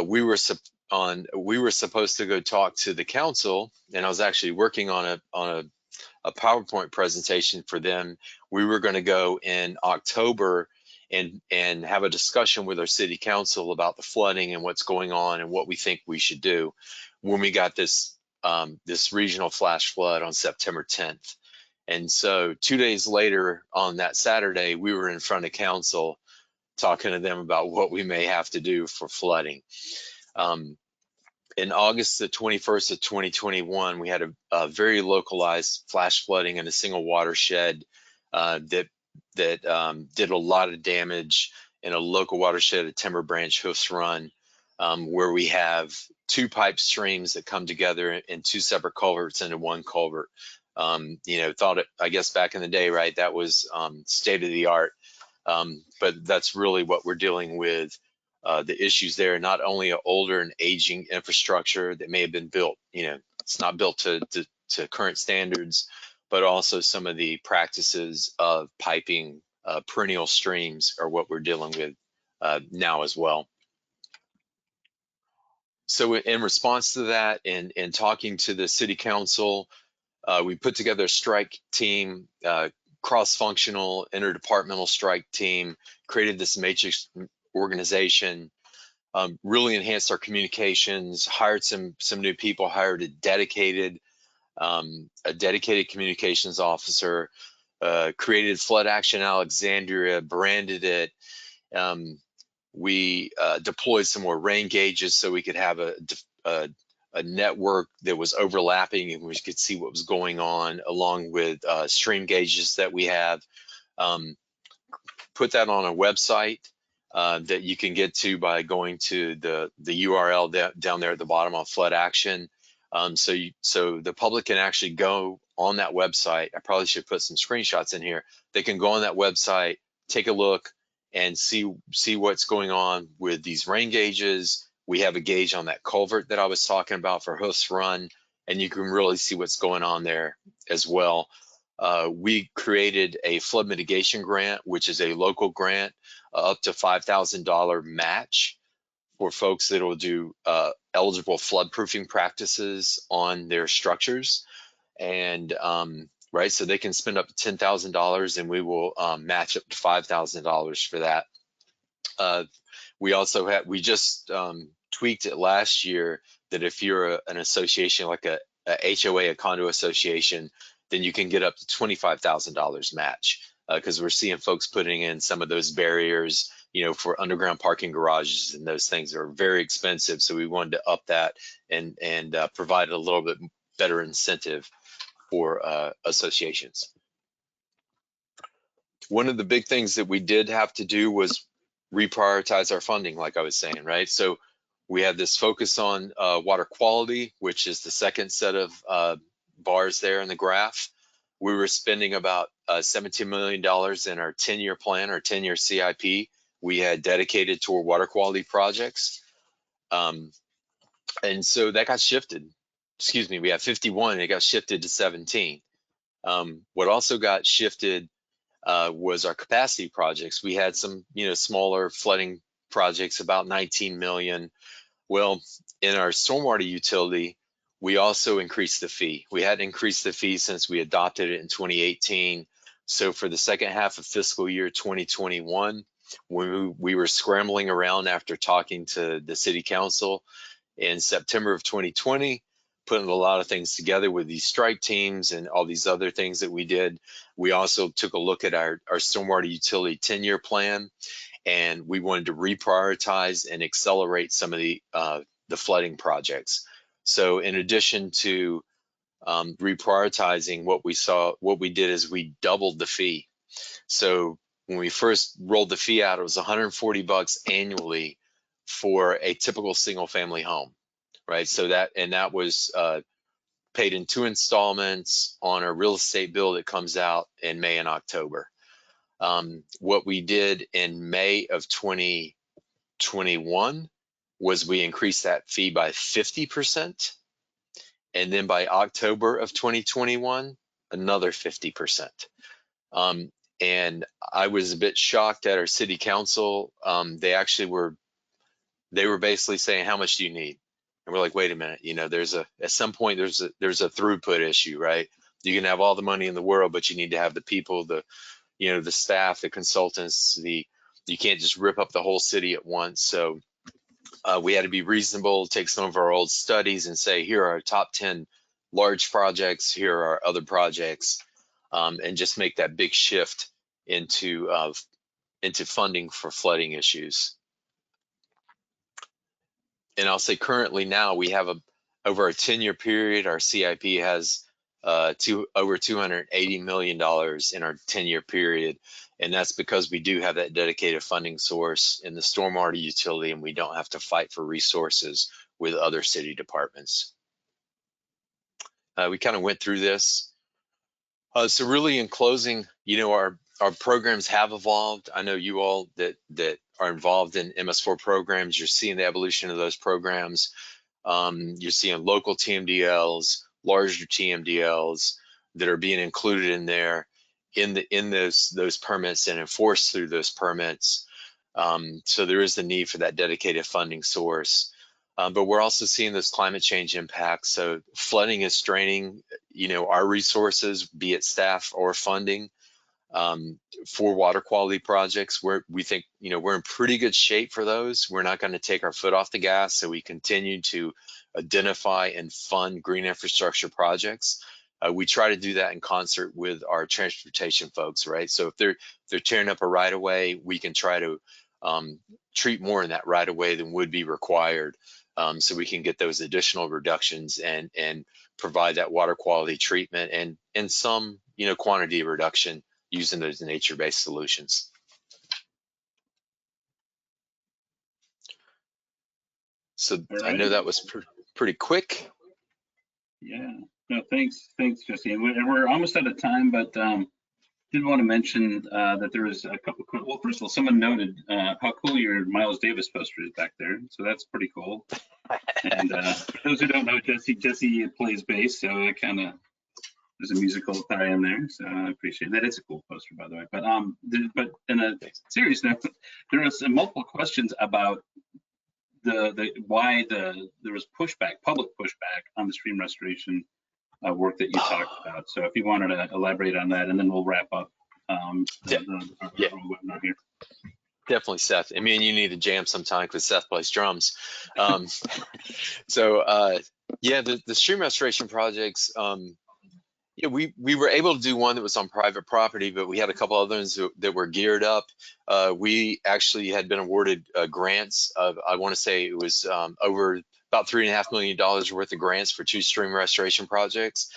We were supposed to go talk to the council, and I was actually working on a PowerPoint presentation for them. We were going to go in October and have a discussion with our city council about the flooding and what's going on and what we think we should do when we got this regional flash flood on September 10th. And so 2 days later, on that Saturday, we were in front of council talking to them about what we may have to do for flooding. In August the 21st of 2021, we had a very localized flash flooding in a single watershed that did a lot of damage in a local watershed at Timber Branch Hoofs Run, where we have two pipe streams that come together in two separate culverts into one culvert. I guess back in the day, right, that was state of the art. But that's really what we're dealing with. The issues there, not only an older and aging infrastructure that may have been built, it's not built to current standards, but also some of the practices of piping perennial streams are what we're dealing with now as well. So in response to that and talking to the city council, we put together a strike team, cross-functional interdepartmental strike team, created this matrix organization, really enhanced our communications, hired some new people, hired a dedicated communications officer, created Flood Action Alexandria, branded it. We deployed some more rain gauges so we could have a network that was overlapping and we could see what was going on, along with stream gauges that we have. Put that on a website that you can get to by going to the URL down there at the bottom on Flood Action. So the public can actually go on that website. I probably should put some screenshots in here. They can go on that website, take a look, and see what's going on with these rain gauges. We have a gauge on that culvert that I was talking about for Hoofs Run, and you can really see what's going on there as well. We created a flood mitigation grant, which is a local grant, up to $5,000 match for folks that will do eligible floodproofing practices on their structures. And right, so they can spend up to $10,000 and we will match up to $5,000 for that. We just tweaked it last year that if you're an association like a HOA, a condo association, then you can get up to $25,000 match, because we're seeing folks putting in some of those barriers, for underground parking garages, and those things are very expensive. So we wanted to up that and provide a little bit better incentive for associations. One of the big things that we did have to do was reprioritize our funding, like I was saying, right? So We had this focus on water quality, which is the second set of bars there in the graph. We were spending about $17 million in our 10-year plan, our 10-year CIP. We had dedicated toward water quality projects. And so that got shifted. Excuse me, we had 51 and it got shifted to 17. What also got shifted was our capacity projects. We had some, smaller flooding projects, about 19 million. Well, in our stormwater utility, we also increased the fee. We hadn't increased the fee since we adopted it in 2018. So for the second half of fiscal year 2021, we were scrambling around after talking to the city council in September of 2020, putting a lot of things together with these strike teams and all these other things that we did. We also took a look at our stormwater utility 10-year plan, and we wanted to reprioritize and accelerate some of the flooding projects. So in addition to reprioritizing, what we did is we doubled the fee. So when we first rolled the fee out, it was $140 annually for a typical single family home, right? So that was paid in 2 installments on a real estate bill that comes out in May and October. What we did in May of 2021 was we increased that fee by 50%. And then by October of 2021, another 50%. And I was a bit shocked at our city council. They were basically saying, how much do you need? And we're like, wait a minute, at some point there's a throughput issue, right? You can have all the money in the world, but you need to have the people, the staff, the consultants, you can't just rip up the whole city at once. So we had to be reasonable, take some of our old studies and say, here are our top 10 large projects, here are other projects, and just make that big shift into funding for flooding issues. And I'll say currently now we have over a 10-year period, our CIP has over $280 million in our 10-year period. And that's because we do have that dedicated funding source in the stormwater utility, and we don't have to fight for resources with other city departments. We kind of went through this. So really in closing, our programs have evolved. I know you all that are involved in MS4 programs, you're seeing the evolution of those programs. You're seeing local TMDLs, larger TMDLs that are being included in there in those permits and enforced through those permits. So there is the need for that dedicated funding source. But we're also seeing those climate change impacts. So flooding is straining, our resources, be it staff or funding, for water quality projects. We think, we're in pretty good shape for those. We're not going to take our foot off the gas. So we continue to identify and fund green infrastructure projects. We try to do that in concert with our transportation folks, right? So if they're tearing up a right of way, we can try to treat more in that right of way than would be required. So we can get those additional reductions and provide that water quality treatment and some, quantity reduction using those nature-based solutions. So right. I know that was pretty quick. Yeah, no, thanks, Jesse. And we're almost out of time, but did want to mention that there was a couple of, well, first of all, someone noted how cool your Miles Davis poster is back there. So that's pretty cool. And for those who don't know, Jesse plays bass, so it kind of, there's a musical tie in there. So I appreciate that. It's a cool poster, by the way. But in a serious note, there was multiple questions about why there was public pushback on the stream restoration work that you talked about. So if you wanted to elaborate on that, and then we'll wrap up our webinar here. Definitely, Seth. I mean, you need to jam sometime because Seth plays drums. The stream restoration projects, we were able to do one that was on private property, but we had a couple others that were geared up. We actually had been awarded grants of, I want to say it was over about $3.5 million worth of grants for 2 stream restoration projects.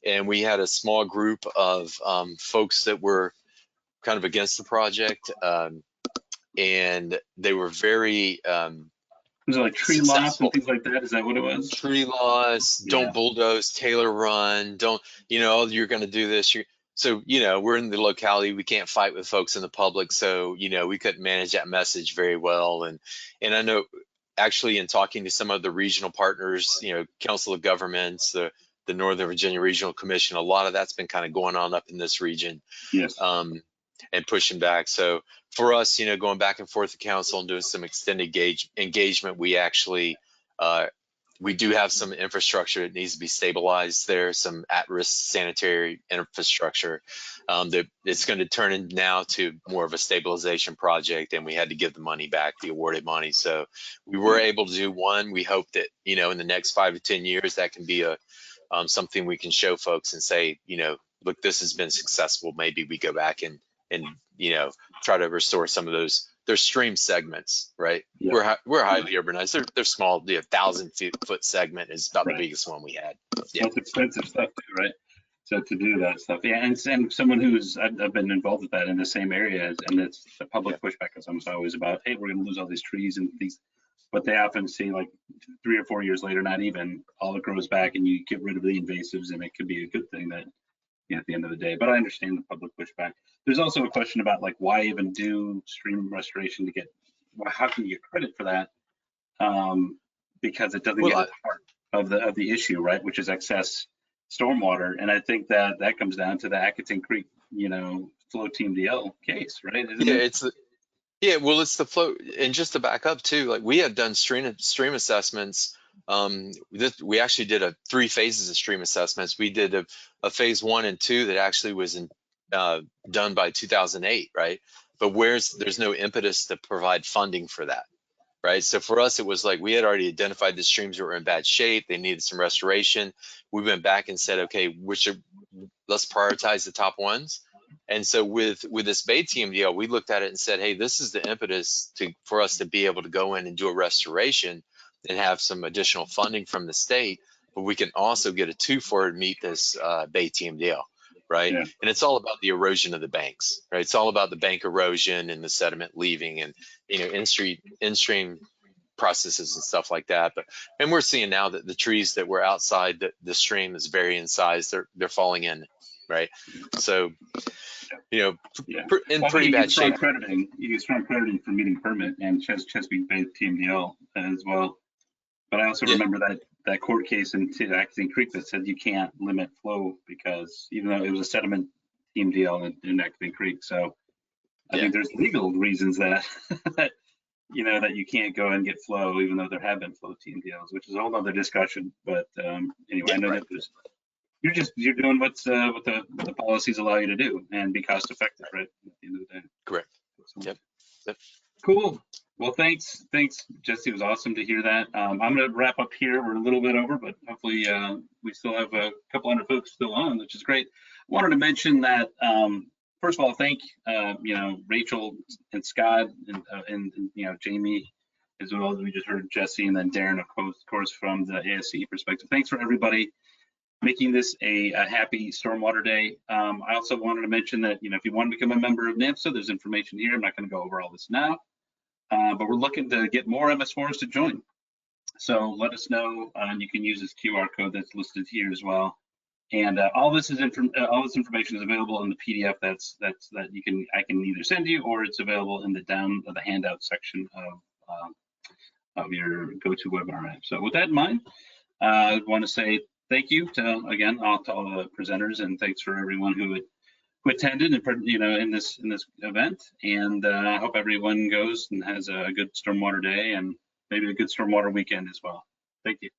And we had a small group of folks that were kind of against the project. And they were very Was it like tree loss successful. and things like that? Is that what it was? Tree loss, Yeah. don't bulldoze, Taylor run, don't, you're going to do this. So, we're in the locality, we can't fight with folks in the public. So, we couldn't manage that message very well. And I know actually in talking to some of the regional partners, Council of Governments, the Northern Virginia Regional Commission, a lot of that's been kind of going on up in this region. Yes. And pushing back. So for us, going back and forth to council and doing some extended engagement, we actually, we do have some infrastructure that needs to be stabilized there, some at-risk sanitary infrastructure that it's going to turn in now to more of a stabilization project, and we had to give the money back, the awarded money. So we were able to do one. We hope that, in the next 5 to 10 years, that can be something we can show folks and say, look, this has been successful. Maybe we go back and try to restore some of those. They're stream segments, right? Yeah. We're highly urbanized. They're small. The 1,000-foot segment is about the biggest one we had. Yeah. That's expensive stuff too, right? So to do that stuff, yeah, and someone who's I've been involved with that in the same area, and it's the public pushback is almost always about, hey, we're going to lose all these trees and things, but they often see like 3 or 4 years later, not even, all it grows back, and you get rid of the invasives, and it could be a good thing that. At the end of the day, but I understand the public pushback. There's also a question about like why even do stream restoration to get, well, how can you get credit for that? Because it doesn't get at the heart of the issue, right? Which is excess stormwater, and I think that comes down to the Atkinson Creek, flow TMDL case, right? Isn't it? Well, it's the flow, and just to back up too, like we have done stream assessments. We actually did 3 phases of stream assessments. We did a phase 1 and 2 that actually was done by 2008, right? But there's no impetus to provide funding for that, right? So for us, it was like we had already identified the streams that were in bad shape. They needed some restoration. We went back and said, okay, let's prioritize the top ones. And so with this Bay TMDL, we looked at it and said, hey, this is the impetus for us to be able to go in and do a restoration and have some additional funding from the state, but we can also get a 2 for to meet this Bay TMDL, right? Yeah. And it's all about the erosion of the banks, right? It's all about the bank erosion and the sediment leaving and, in-stream processes and stuff like that. And we're seeing now that the trees that were outside the stream is varying in size. They're falling in, right? So, in pretty bad shape. You get strong crediting for meeting permit and Chesapeake Bay TMDL as well. But I also remember that court case in Atkinson Creek that said you can't limit flow because even though it was a sediment TMDL in Atkinson Creek. So I think there's legal reasons that that you can't go and get flow, even though there have been flow TMDLs, which is a whole other discussion. But anyway, I know that you're doing what the policies allow you to do and be cost effective, right? At the end of the day. Correct. So, Yep. Cool. Well, thanks, Jesse. It was awesome to hear that. I'm going to wrap up here. We're a little bit over, but hopefully we still have a couple hundred folks still on, which is great. I wanted to mention that, first of all, thank Rachel and Scott and Jamie, as well as we just heard Jesse, and then Darren, of course, from the ASCE perspective. Thanks for everybody making this a happy Stormwater Day. I also wanted to mention that if you want to become a member of NAMSA, there's information here. I'm not going to go over all this now. But we're looking to get more MS4s to join. So let us know, and you can use this QR code that's listed here as well. And all this information is available in the PDF that I can either send you, or it's available in the handout section of your GoToWebinar app. So with that in mind, I want to say thank you to all the presenters, and thanks for everyone who attended and in this event, and I hope everyone goes and has a good Stormwater Day and maybe a good Stormwater weekend as well. Thank you.